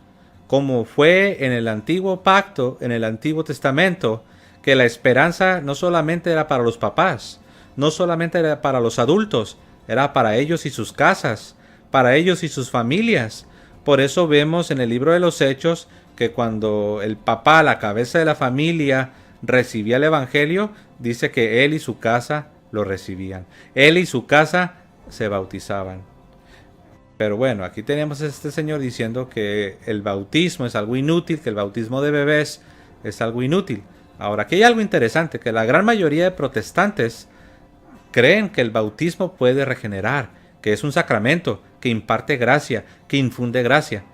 Como fue en el antiguo pacto, en el Antiguo Testamento, que la esperanza no solamente era para los papás, no solamente era para los adultos, era para ellos y sus casas, para ellos y sus familias. Por eso vemos en el libro de los Hechos que cuando el papá, la cabeza de la familia, recibía el Evangelio, dice que él y su casa lo recibían. Él y su casa se bautizaban. Pero bueno, aquí tenemos a este señor diciendo que el bautismo es algo inútil, que el bautismo de bebés es algo inútil. Ahora, aquí hay algo interesante, que la gran mayoría de protestantes creen que el bautismo puede regenerar, que es un sacramento, que imparte gracia, que infunde gracia.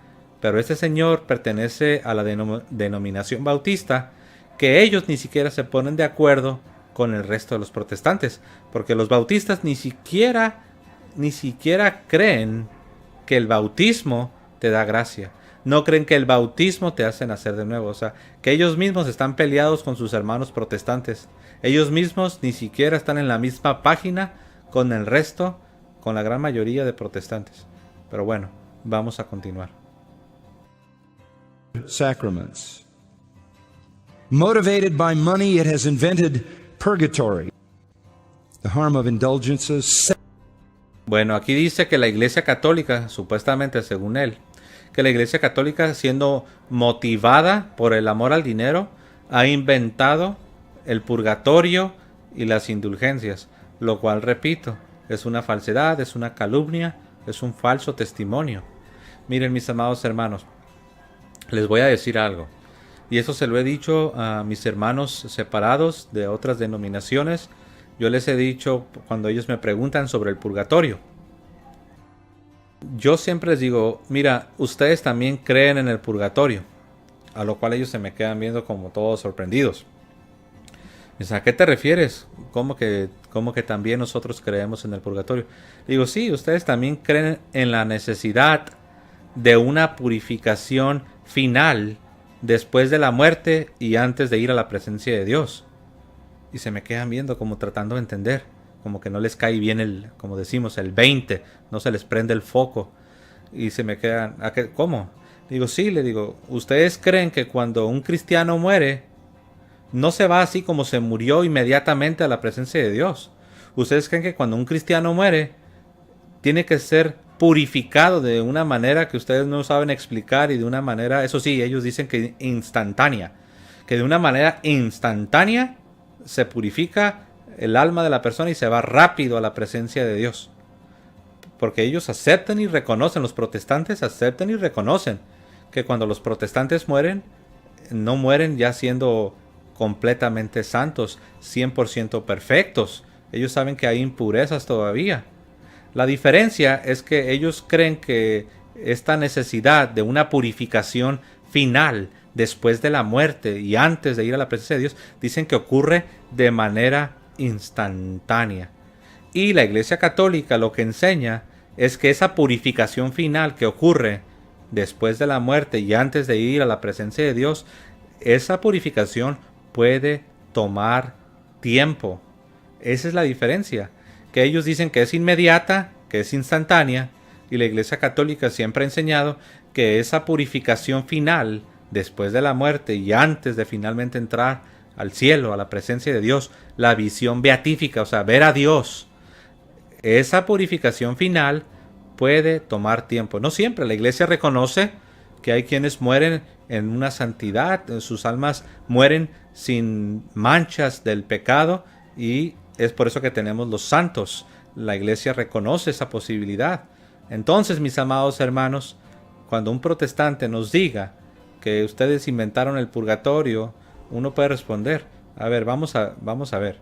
Pero este señor pertenece a la denominación bautista, que ellos ni siquiera se ponen de acuerdo con el resto de los protestantes, porque los bautistas ni siquiera creen que el bautismo te da gracia. No creen que el bautismo te hace nacer de nuevo. O sea, que ellos mismos están peleados con sus hermanos protestantes. Ellos mismos ni siquiera están en la misma página con el resto, con la gran mayoría de protestantes. Pero bueno, vamos a continuar.
Sacraments. Motivated by money, it has invented purgatory. The harm of indulgences.
Bueno, aquí dice que la Iglesia Católica, supuestamente según él, que la Iglesia Católica, siendo motivada por el amor al dinero, ha inventado el purgatorio y las indulgencias, lo cual, repito, es una falsedad, es una calumnia, es un falso testimonio. Miren, mis amados hermanos, les voy a decir algo, y eso se lo he dicho a mis hermanos separados de otras denominaciones. Yo les he dicho cuando ellos me preguntan sobre el purgatorio. Yo siempre les digo, mira, ustedes también creen en el purgatorio. A lo cual ellos se me quedan viendo como todos sorprendidos. Dicen, ¿a qué te refieres? ¿Cómo que también nosotros creemos en el purgatorio? Digo, sí, ustedes también creen en la necesidad de una purificación final después de la muerte y antes de ir a la presencia de Dios. Y se me quedan viendo como tratando de entender, como que no les cae bien como decimos, el 20, no se les prende el foco. Y se me quedan, ¿cómo? Digo, sí, le digo, ¿ustedes creen que cuando un cristiano muere, no se va así como se murió inmediatamente a la presencia de Dios? ¿Ustedes creen que cuando un cristiano muere, tiene que ser purificado de una manera que ustedes no saben explicar y de una manera, eso sí, ellos dicen que instantánea, que de una manera instantánea se purifica el alma de la persona y se va rápido a la presencia de Dios? Porque ellos aceptan y reconocen, los protestantes aceptan y reconocen que cuando los protestantes mueren, no mueren ya siendo completamente santos, 100% perfectos. Ellos saben que hay impurezas todavía. La diferencia es que ellos creen que esta necesidad de una purificación final después de la muerte y antes de ir a la presencia de Dios, dicen que ocurre de manera instantánea. Y la Iglesia Católica lo que enseña es que esa purificación final que ocurre después de la muerte y antes de ir a la presencia de Dios, esa purificación puede tomar tiempo. Esa es la diferencia. Que ellos dicen que es inmediata, que es instantánea, y la Iglesia Católica siempre ha enseñado que esa purificación final, después de la muerte y antes de finalmente entrar al cielo, a la presencia de Dios, la visión beatífica, o sea, ver a Dios, esa purificación final puede tomar tiempo. No siempre. La Iglesia reconoce que hay quienes mueren en una santidad, sus almas mueren sin manchas del pecado, y es por eso que tenemos los santos. La Iglesia reconoce esa posibilidad. Entonces, mis amados hermanos, cuando un protestante nos diga que ustedes inventaron el purgatorio, uno puede responder, a ver, vamos a ver.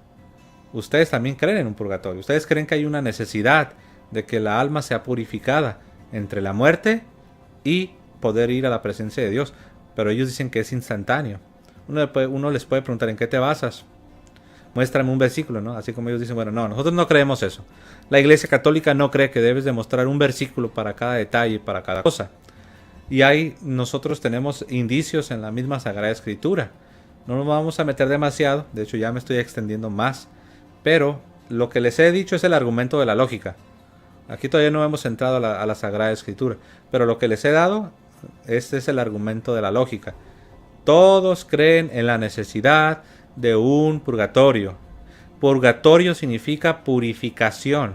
Ustedes también creen en un purgatorio. Ustedes creen que hay una necesidad de que la alma sea purificada entre la muerte y poder ir a la presencia de Dios. Pero ellos dicen que es instantáneo. Uno les puede preguntar, ¿en qué te basas? Muéstrame un versículo, ¿no? Así como ellos dicen, bueno, no, nosotros no creemos eso. La Iglesia Católica no cree que debes demostrar un versículo para cada detalle, para cada cosa. Y nosotros tenemos indicios en la misma Sagrada Escritura. No nos vamos a meter demasiado, de hecho ya me estoy extendiendo más, pero lo que les he dicho es el argumento de la lógica. Aquí todavía no hemos entrado a la Sagrada Escritura, pero lo que les he dado, este es el argumento de la lógica. Todos creen en la necesidad de un purgatorio. Purgatorio significa purificación.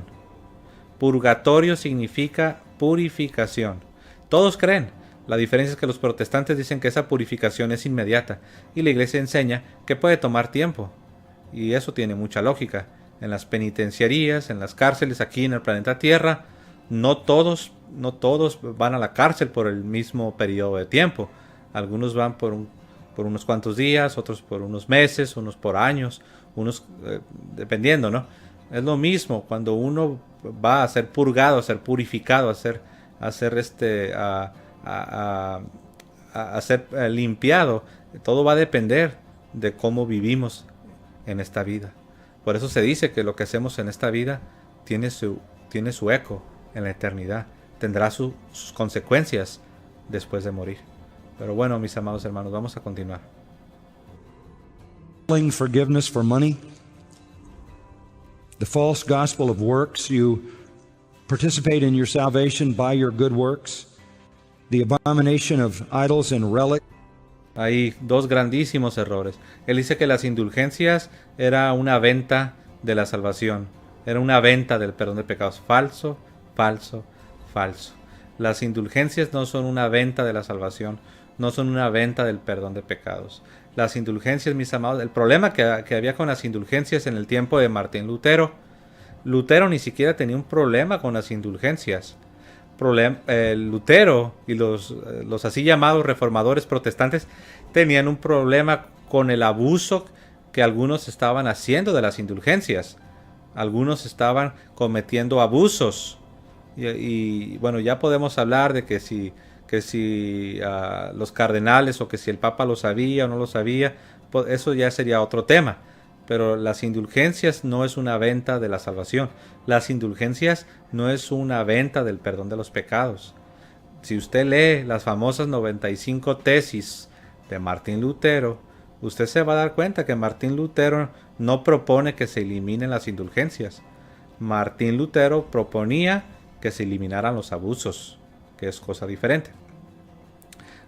Purgatorio significa purificación. Todos creen. La diferencia es que los protestantes dicen que esa purificación es inmediata y la Iglesia enseña que puede tomar tiempo. Y eso tiene mucha lógica. En las penitenciarías, en las cárceles aquí en el planeta Tierra, no todos van a la cárcel por el mismo periodo de tiempo. Algunos van por unos cuantos días, otros por unos meses, unos por años, unos dependiendo, ¿no? Es lo mismo cuando uno va a ser purgado, a ser purificado, a ser limpiado. Todo va a depender de cómo vivimos en esta vida. Por eso se dice que lo que hacemos en esta vida tiene su eco en la eternidad. Tendrá sus consecuencias después de morir. Pero bueno, mis amados hermanos, vamos a continuar.
Forgiveness for money, the false gospel of works, you participate in your salvation by your good works, the abomination of idols and relics.
Hay dos grandísimos errores. Él dice que las indulgencias era una venta de la salvación, era una venta del perdón de pecados. Falso, falso, falso. Las indulgencias no son una venta de la salvación, no son una venta del perdón de pecados. Las indulgencias, mis amados, el problema que había con las indulgencias en el tiempo de Martín Lutero, Lutero ni siquiera tenía un problema con las indulgencias. Lutero y los así llamados reformadores protestantes tenían un problema con el abuso que algunos estaban haciendo de las indulgencias. Algunos estaban cometiendo abusos. Y bueno, ya podemos hablar de que si los cardenales o que si el Papa lo sabía o no lo sabía, pues eso ya sería otro tema. Pero las indulgencias no es una venta de la salvación. Las indulgencias no es una venta del perdón de los pecados. Si usted lee las famosas 95 tesis de Martín Lutero, usted se va a dar cuenta que Martín Lutero no propone que se eliminen las indulgencias. Martín Lutero proponía que se eliminaran los abusos. que es cosa diferente.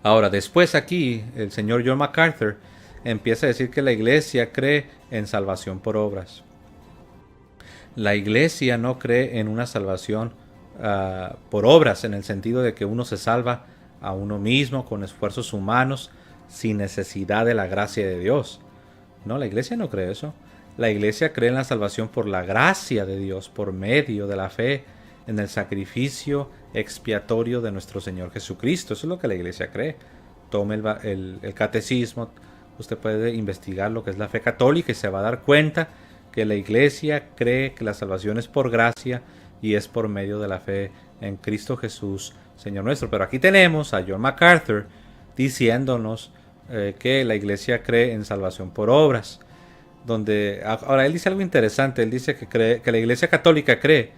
Ahora, después aquí, el señor John MacArthur empieza a decir que la iglesia cree en salvación por obras. La iglesia no cree en una salvación por obras, en el sentido de que uno se salva a uno mismo con esfuerzos humanos sin necesidad de la gracia de Dios. No, la iglesia no cree eso. La iglesia cree en la salvación por la gracia de Dios, por medio de la fe en el sacrificio expiatorio de nuestro Señor Jesucristo. Eso es lo que la iglesia cree. Tome el catecismo, usted puede investigar lo que es la fe católica y se va a dar cuenta que la iglesia cree que la salvación es por gracia y es por medio de la fe en Cristo Jesús, Señor nuestro. Pero aquí tenemos a John MacArthur diciéndonos que la iglesia cree en salvación por obras. Ahora él dice algo interesante. Él dice que la iglesia católica cree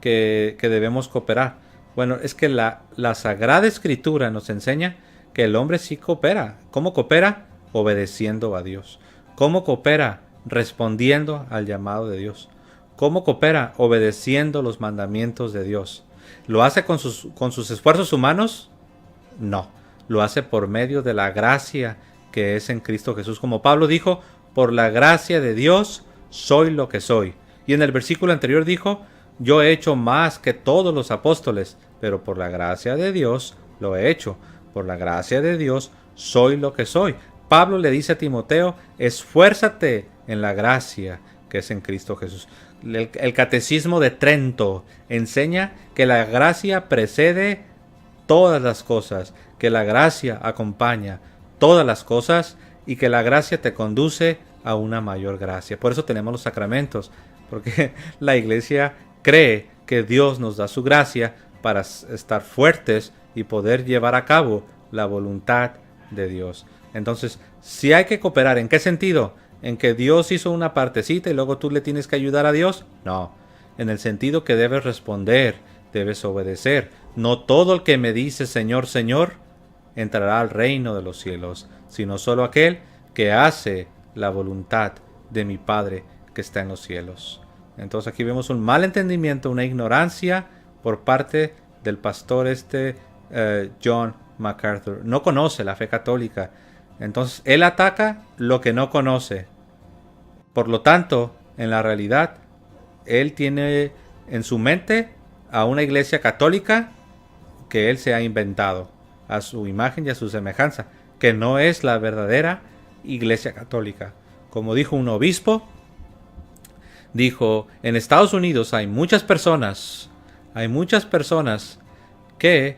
que debemos cooperar. Bueno, es que la Sagrada Escritura nos enseña que el hombre sí coopera. ¿Cómo coopera? Obedeciendo a Dios. ¿Cómo coopera? Respondiendo al llamado de Dios. ¿Cómo coopera? Obedeciendo los mandamientos de Dios. ¿Lo hace con sus esfuerzos humanos? No. Lo hace por medio de la gracia que es en Cristo Jesús. Como Pablo dijo, por la gracia de Dios soy lo que soy. Y en el versículo anterior dijo, yo he hecho más que todos los apóstoles, pero por la gracia de Dios lo he hecho. Por la gracia de Dios soy lo que soy. Pablo le dice a Timoteo, esfuérzate en la gracia que es en Cristo Jesús. El Catecismo de Trento enseña que la gracia precede todas las cosas, que la gracia acompaña todas las cosas y que la gracia te conduce a una mayor gracia. Por eso tenemos los sacramentos, porque la iglesia cree que Dios nos da su gracia para estar fuertes y poder llevar a cabo la voluntad de Dios. Entonces, si hay que cooperar, ¿en qué sentido? ¿En que Dios hizo una partecita y luego tú le tienes que ayudar a Dios? No, en el sentido que debes responder, debes obedecer. No todo el que me dice Señor, Señor, entrará al reino de los cielos, sino solo aquel que hace la voluntad de mi Padre que está en los cielos. Entonces aquí vemos un mal entendimiento, una ignorancia por parte del pastor John MacArthur. No conoce la fe católica. Entonces él ataca lo que no conoce. Por lo tanto, en la realidad, él tiene en su mente a una iglesia católica que él se ha inventado a su imagen y a su semejanza, que no es la verdadera iglesia católica. Como dijo un obispo, dijo, en Estados Unidos hay muchas personas que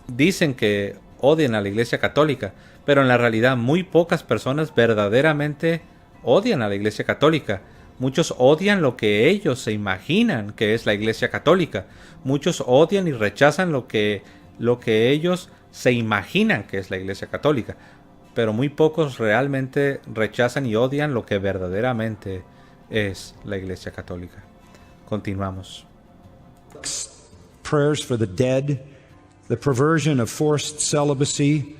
dicen que odian a la iglesia católica, pero en la realidad muy pocas personas verdaderamente odian a la iglesia católica. Muchos odian lo que ellos se imaginan que es la iglesia católica. Muchos odian y rechazan lo que ellos se imaginan que es la iglesia católica. Pero muy pocos realmente rechazan y odian lo que verdaderamente es la iglesia católica. Continuamos.
Prayers for the dead, the perversion of forced celibacy.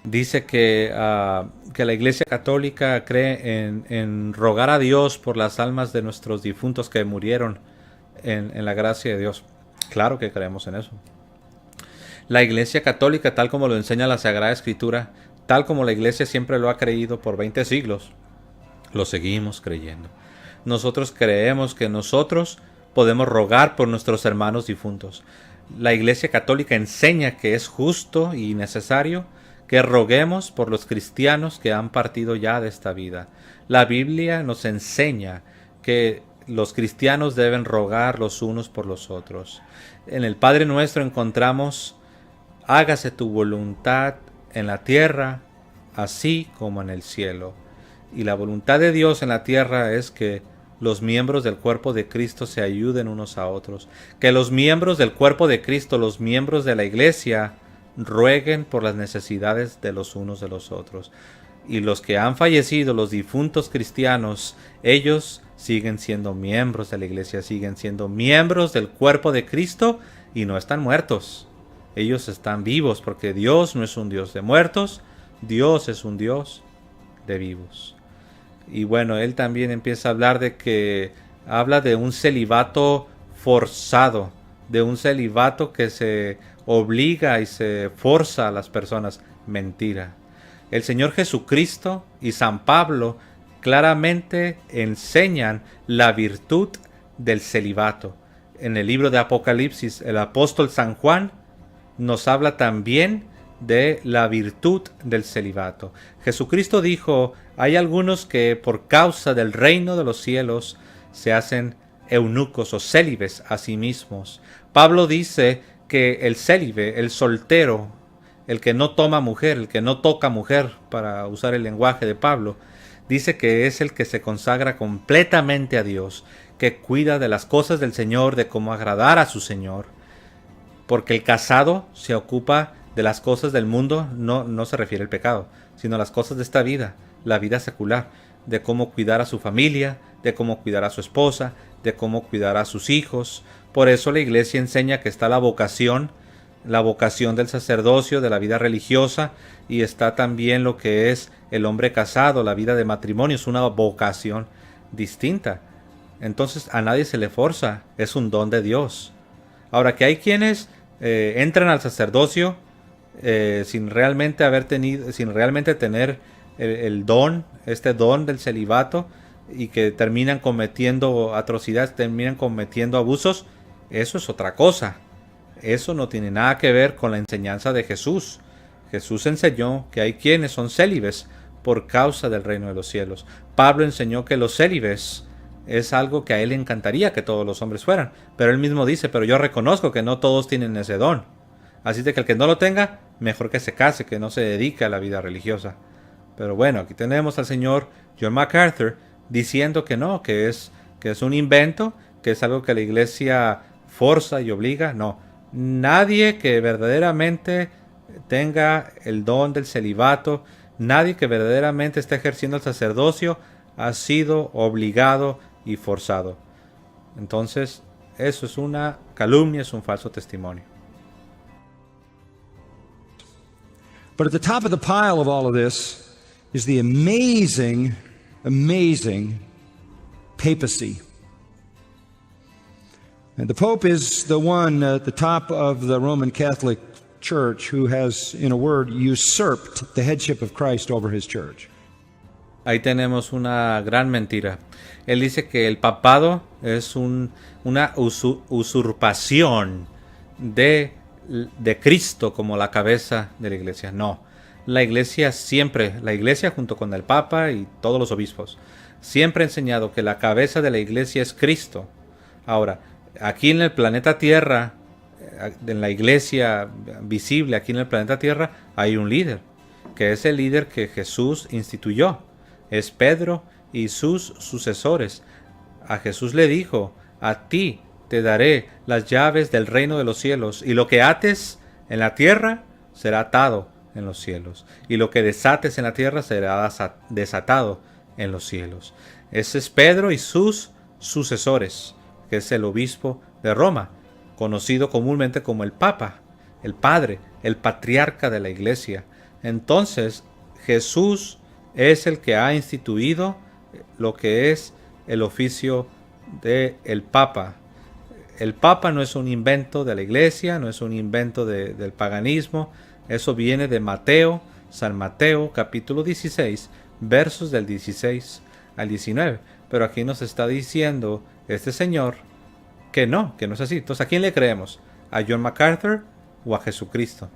Dice que la iglesia católica cree en rogar a Dios por las almas de nuestros difuntos que murieron en la gracia de Dios. Claro que creemos en eso. La iglesia católica, tal como lo enseña la Sagrada Escritura, tal como la iglesia siempre lo ha creído por 20 siglos, lo seguimos creyendo. Nosotros creemos que nosotros podemos rogar por nuestros hermanos difuntos. La iglesia católica enseña que es justo y necesario que roguemos por los cristianos que han partido ya de esta vida. La Biblia nos enseña que los cristianos deben rogar los unos por los otros. En el Padre Nuestro encontramos, hágase tu voluntad en la tierra, así como en el cielo. Y la voluntad de Dios en la tierra es que los miembros del cuerpo de Cristo se ayuden unos a otros. Que los miembros del cuerpo de Cristo, los miembros de la iglesia, rueguen por las necesidades de los unos de los otros. Y los que han fallecido, los difuntos cristianos, ellos siguen siendo miembros de la iglesia, siguen siendo miembros del cuerpo de Cristo y no están muertos. Ellos están vivos porque Dios no es un Dios de muertos, Dios es un Dios de vivos. Y bueno, él también empieza a hablar habla de un celibato forzado, de un celibato que se obliga y se forza a las personas. Mentira. El Señor Jesucristo y San Pablo claramente enseñan la virtud del celibato. En el libro de Apocalipsis, el apóstol San Juan nos habla también de la virtud del celibato. Jesucristo dijo, hay algunos que por causa del reino de los cielos se hacen eunucos o célibes a sí mismos. Pablo dice que el célibe, el soltero, el que no toma mujer, el que no toca mujer, para usar el lenguaje de Pablo, dice que es el que se consagra completamente a Dios, que cuida de las cosas del Señor, de cómo agradar a su Señor. Porque el casado se ocupa de las cosas del mundo, no se refiere al pecado, sino a las cosas de esta vida, la vida secular, de cómo cuidar a su familia, de cómo cuidar a su esposa, de cómo cuidar a sus hijos. Por eso la iglesia enseña que está la vocación del sacerdocio, de la vida religiosa, y está también lo que es el hombre casado, la vida de matrimonio, es una vocación distinta. Entonces a nadie se le forza, es un don de Dios. Ahora, que hay quienes entran al sacerdocio sin realmente tener el don, este don del celibato, y que terminan cometiendo atrocidades, terminan cometiendo abusos, eso es otra cosa. Eso no tiene nada que ver con la enseñanza de Jesús. Jesús enseñó que hay quienes son célibes por causa del reino de los cielos. Pablo enseñó que los célibes es algo que a él le encantaría que todos los hombres fueran. Pero él mismo dice, pero yo reconozco que no todos tienen ese don. Así de que el que no lo tenga, mejor que se case, que no se dedique a la vida religiosa. Pero bueno, aquí tenemos al señor John MacArthur diciendo que no, que es un invento, que es algo que la iglesia forza y obliga. No, nadie que verdaderamente tenga el don del celibato, nadie que verdaderamente esté ejerciendo el sacerdocio, ha sido obligado y forzado. Entonces, eso es una calumnia, es un falso testimonio.
But at the top of the pile of all of this is the amazing papacy. And the Pope is the one at the top of the Roman Catholic Church who has, in a word, usurped the headship of Christ over his church.
Ahí tenemos una gran mentira. Él dice que el papado es una usurpación de Cristo como la cabeza de la iglesia. No, la iglesia junto con el papa y todos los obispos, siempre ha enseñado que la cabeza de la iglesia es Cristo. Ahora, aquí en el planeta Tierra, en la iglesia visible aquí en el planeta Tierra, hay un líder, que es el líder que Jesús instituyó. Es Pedro y sus sucesores. A Jesús le dijo, a ti te daré las llaves del reino de los cielos, y lo que ates en la tierra será atado en los cielos, y lo que desates en la tierra será desatado en los cielos. Ese es Pedro y sus sucesores, que es el obispo de Roma, conocido comúnmente como el Papa, el Padre, el patriarca de la iglesia. Entonces, Jesús es el que ha instituido lo que es el oficio del Papa. El Papa no es un invento de la iglesia, no es un invento del paganismo. Eso viene de Mateo, San Mateo, capítulo 16, versos del 16 al 19. Pero aquí nos está diciendo este señor que no es así. Entonces, ¿a quién le creemos? ¿A John MacArthur o a Jesucristo?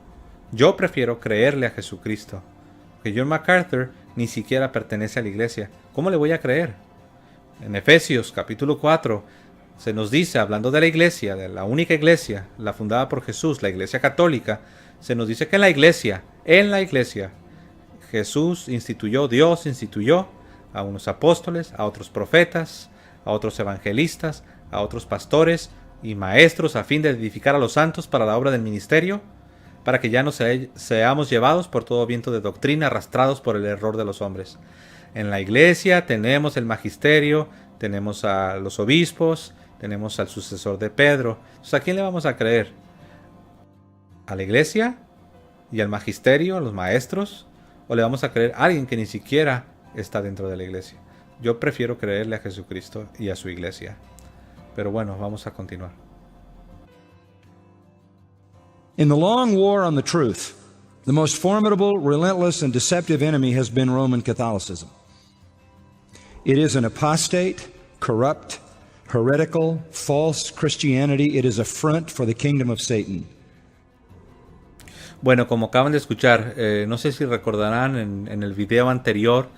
Yo prefiero creerle a Jesucristo. Porque John MacArthur ni siquiera pertenece a la iglesia. ¿Cómo le voy a creer? En Efesios capítulo 4 se nos dice, hablando de la iglesia, de la única iglesia, la fundada por Jesús, la iglesia católica, se nos dice que en la iglesia, Dios instituyó a unos apóstoles, a otros profetas, a otros evangelistas, a otros pastores y maestros a fin de edificar a los santos para la obra del ministerio, para que ya no seamos llevados por todo viento de doctrina, arrastrados por el error de los hombres. En la iglesia tenemos el magisterio, tenemos a los obispos, tenemos al sucesor de Pedro. Entonces, ¿a quién le vamos a creer? ¿A la iglesia y al magisterio, a los maestros? ¿O le vamos a creer a alguien que ni siquiera está dentro de la iglesia? Yo prefiero creerle a Jesucristo y a su iglesia. Pero bueno, vamos a continuar.
In the long war on the truth, the most formidable, relentless, and deceptive enemy has been Roman Catholicism. It is an apostate, corrupt, heretical, false Christianity. It is a front for the kingdom of Satan.
Bueno, como acaban de escuchar, no sé si recordarán en el video anterior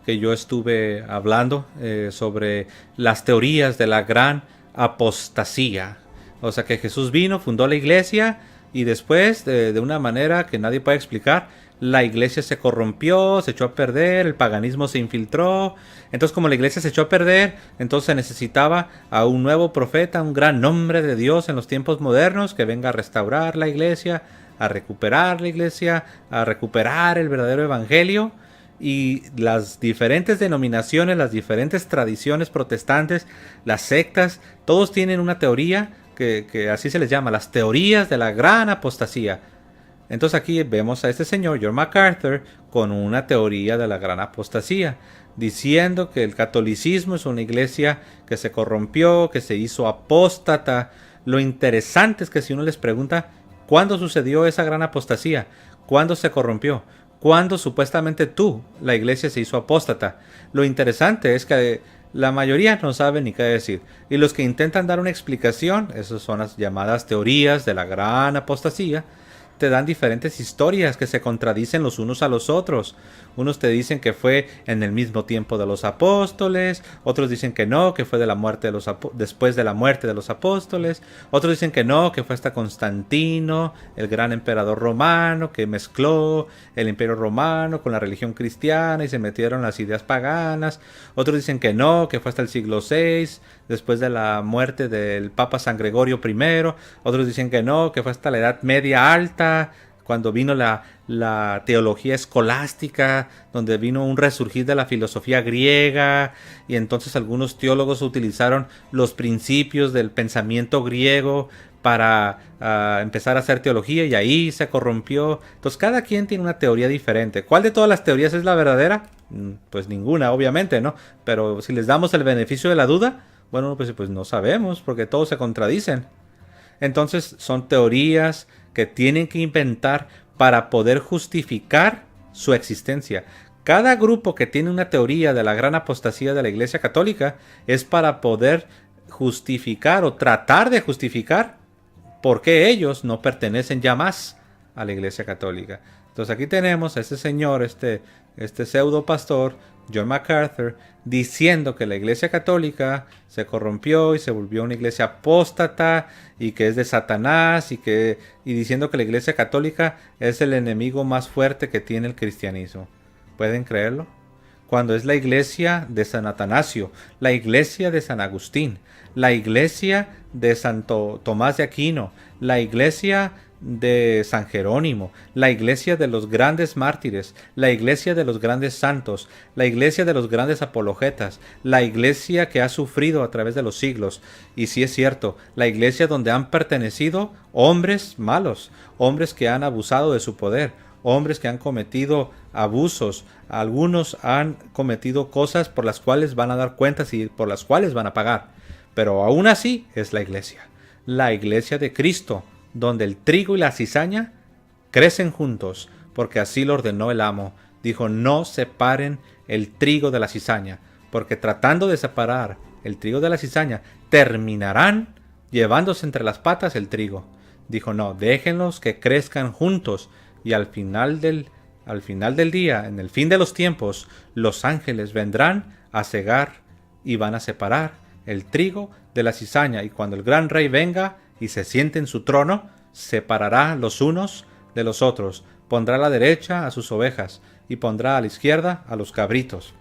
que yo estuve hablando sobre las teorías de la gran apostasía. O sea que Jesús vino, fundó la iglesia y después, de una manera que nadie puede explicar, la iglesia se corrompió, se echó a perder, el paganismo se infiltró. Entonces, como la iglesia se echó a perder, entonces se necesitaba a un nuevo profeta, un gran hombre de Dios en los tiempos modernos que venga a restaurar la iglesia, a recuperar la iglesia, a recuperar el verdadero evangelio. Y las diferentes denominaciones, las diferentes tradiciones protestantes, las sectas, todos tienen una teoría que así se les llama, las teorías de la gran apostasía. Entonces aquí vemos a este señor, John MacArthur, con una teoría de la gran apostasía, diciendo que el catolicismo es una iglesia que se corrompió, que se hizo apóstata. Lo interesante es que si uno les pregunta, ¿cuándo sucedió esa gran apostasía? ¿Cuándo se corrompió? ¿Cuándo supuestamente la iglesia se hizo apóstata? Lo interesante es que la mayoría no sabe ni qué decir. Y los que intentan dar una explicación, esas son las llamadas teorías de la gran apostasía, te dan diferentes historias que se contradicen los unos a los otros. Unos te dicen que fue en el mismo tiempo de los apóstoles, otros dicen que no, que fue de la muerte de después de la muerte de los apóstoles, otros dicen que no, que fue hasta Constantino, el gran emperador romano, que mezcló el imperio romano con la religión cristiana y se metieron las ideas paganas. Otros dicen que no, que fue hasta el siglo VI, después de la muerte del Papa San Gregorio I. Otros dicen que no, que fue hasta la Edad Media Alta, cuando vino la teología escolástica, donde vino un resurgir de la filosofía griega, y entonces algunos teólogos utilizaron los principios del pensamiento griego para empezar a hacer teología, y ahí se corrompió. Entonces cada quien tiene una teoría diferente. ¿Cuál de todas las teorías es la verdadera? Pues ninguna, obviamente, ¿no? Pero si les damos el beneficio de la duda, bueno, pues no sabemos, porque todos se contradicen. Entonces son teorías que tienen que inventar para poder justificar su existencia. Cada grupo que tiene una teoría de la gran apostasía de la Iglesia Católica es para poder justificar o tratar de justificar por qué ellos no pertenecen ya más a la Iglesia Católica. Entonces aquí tenemos a este señor, este pseudo pastor, John MacArthur, diciendo que la Iglesia Católica se corrompió y se volvió una iglesia apóstata y que es de Satanás y diciendo que la Iglesia Católica es el enemigo más fuerte que tiene el cristianismo. ¿Pueden creerlo? Cuando es la iglesia de San Atanasio, la iglesia de San Agustín, la iglesia de Santo Tomás de Aquino, la iglesia de San Jerónimo, la iglesia de los grandes mártires, la iglesia de los grandes santos, la iglesia de los grandes apologetas, la iglesia que ha sufrido a través de los siglos. Y sí es cierto, la iglesia donde han pertenecido hombres malos, hombres que han abusado de su poder, hombres que han cometido abusos. Algunos han cometido cosas por las cuales van a dar cuentas y por las cuales van a pagar. Pero aún así es la iglesia de Cristo, donde el trigo y la cizaña crecen juntos, porque así lo ordenó el amo. Dijo, no separen el trigo de la cizaña, porque tratando de separar el trigo de la cizaña, terminarán llevándose entre las patas el trigo. Dijo, no, déjenlos que crezcan juntos, y al final del día, en el fin de los tiempos, los ángeles vendrán a cegar y van a separar el trigo de la cizaña, y cuando el gran rey venga y se siente en su trono, separará los unos de los otros, pondrá a la derecha a sus ovejas y pondrá a la izquierda a los cabritos.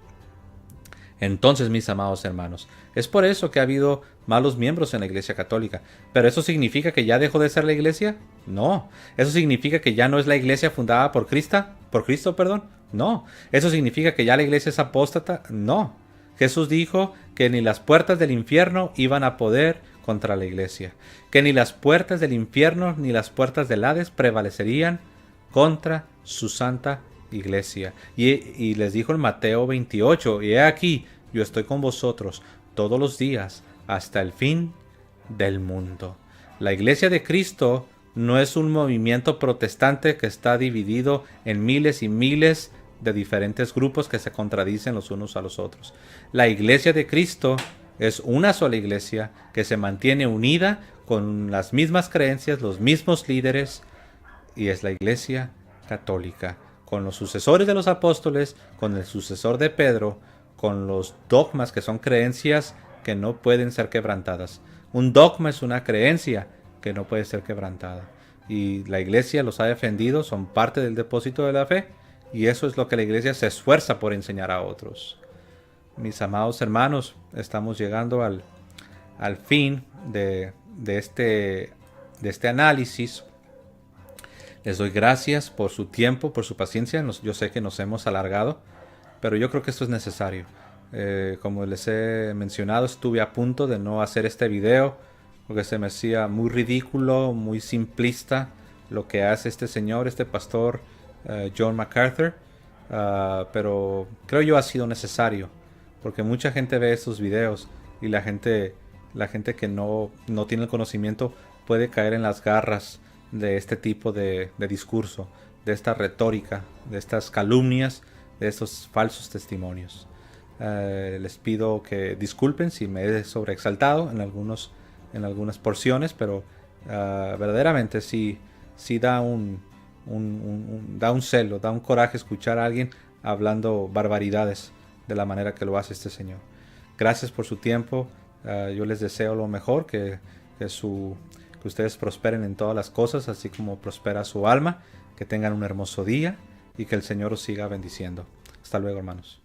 Entonces, mis amados hermanos, es por eso que ha habido malos miembros en la Iglesia Católica. ¿Pero eso significa que ya dejó de ser la Iglesia? No. ¿Eso significa que ya no es la Iglesia fundada por Cristo? No. ¿Eso significa que ya la Iglesia es apóstata? No. Jesús dijo que ni las puertas del infierno iban a poder contra la iglesia, que ni las puertas del infierno ni las puertas del Hades prevalecerían contra su santa iglesia. Y les dijo en Mateo 28, y he aquí, yo estoy con vosotros todos los días hasta el fin del mundo. La iglesia de Cristo No es un movimiento protestante que está dividido en miles y miles de diferentes grupos que se contradicen los unos a los otros. La Iglesia de Cristo es una sola iglesia que se mantiene unida con las mismas creencias, los mismos líderes, y es la Iglesia Católica, con los sucesores de los apóstoles, con el sucesor de Pedro, con los dogmas que son creencias que no pueden ser quebrantadas. Un dogma es una creencia que no puede ser quebrantada. Y la Iglesia los ha defendido, son parte del depósito de la fe, y eso es lo que la Iglesia se esfuerza por enseñar a otros. Mis amados hermanos, estamos llegando al fin de este análisis. Les doy gracias por su tiempo, por su paciencia. Yo sé que nos hemos alargado, pero yo creo que esto es necesario. Como les he mencionado, estuve a punto de no hacer este video porque se me hacía muy ridículo, muy simplista lo que hace este señor, este pastor John MacArthur. Pero creo yo ha sido necesario, porque mucha gente ve estos videos y la gente que no tiene el conocimiento puede caer en las garras de este tipo de discurso, de esta retórica, de estas calumnias, de estos falsos testimonios. Les pido que disculpen si me he sobreexaltado en algunas porciones, pero verdaderamente sí da un celo, da un coraje escuchar a alguien hablando barbaridades de la manera que lo hace este señor. Gracias por su tiempo. Yo les deseo lo mejor, que ustedes prosperen en todas las cosas, así como prospera su alma, que tengan un hermoso día y que el Señor os siga bendiciendo. Hasta luego, hermanos.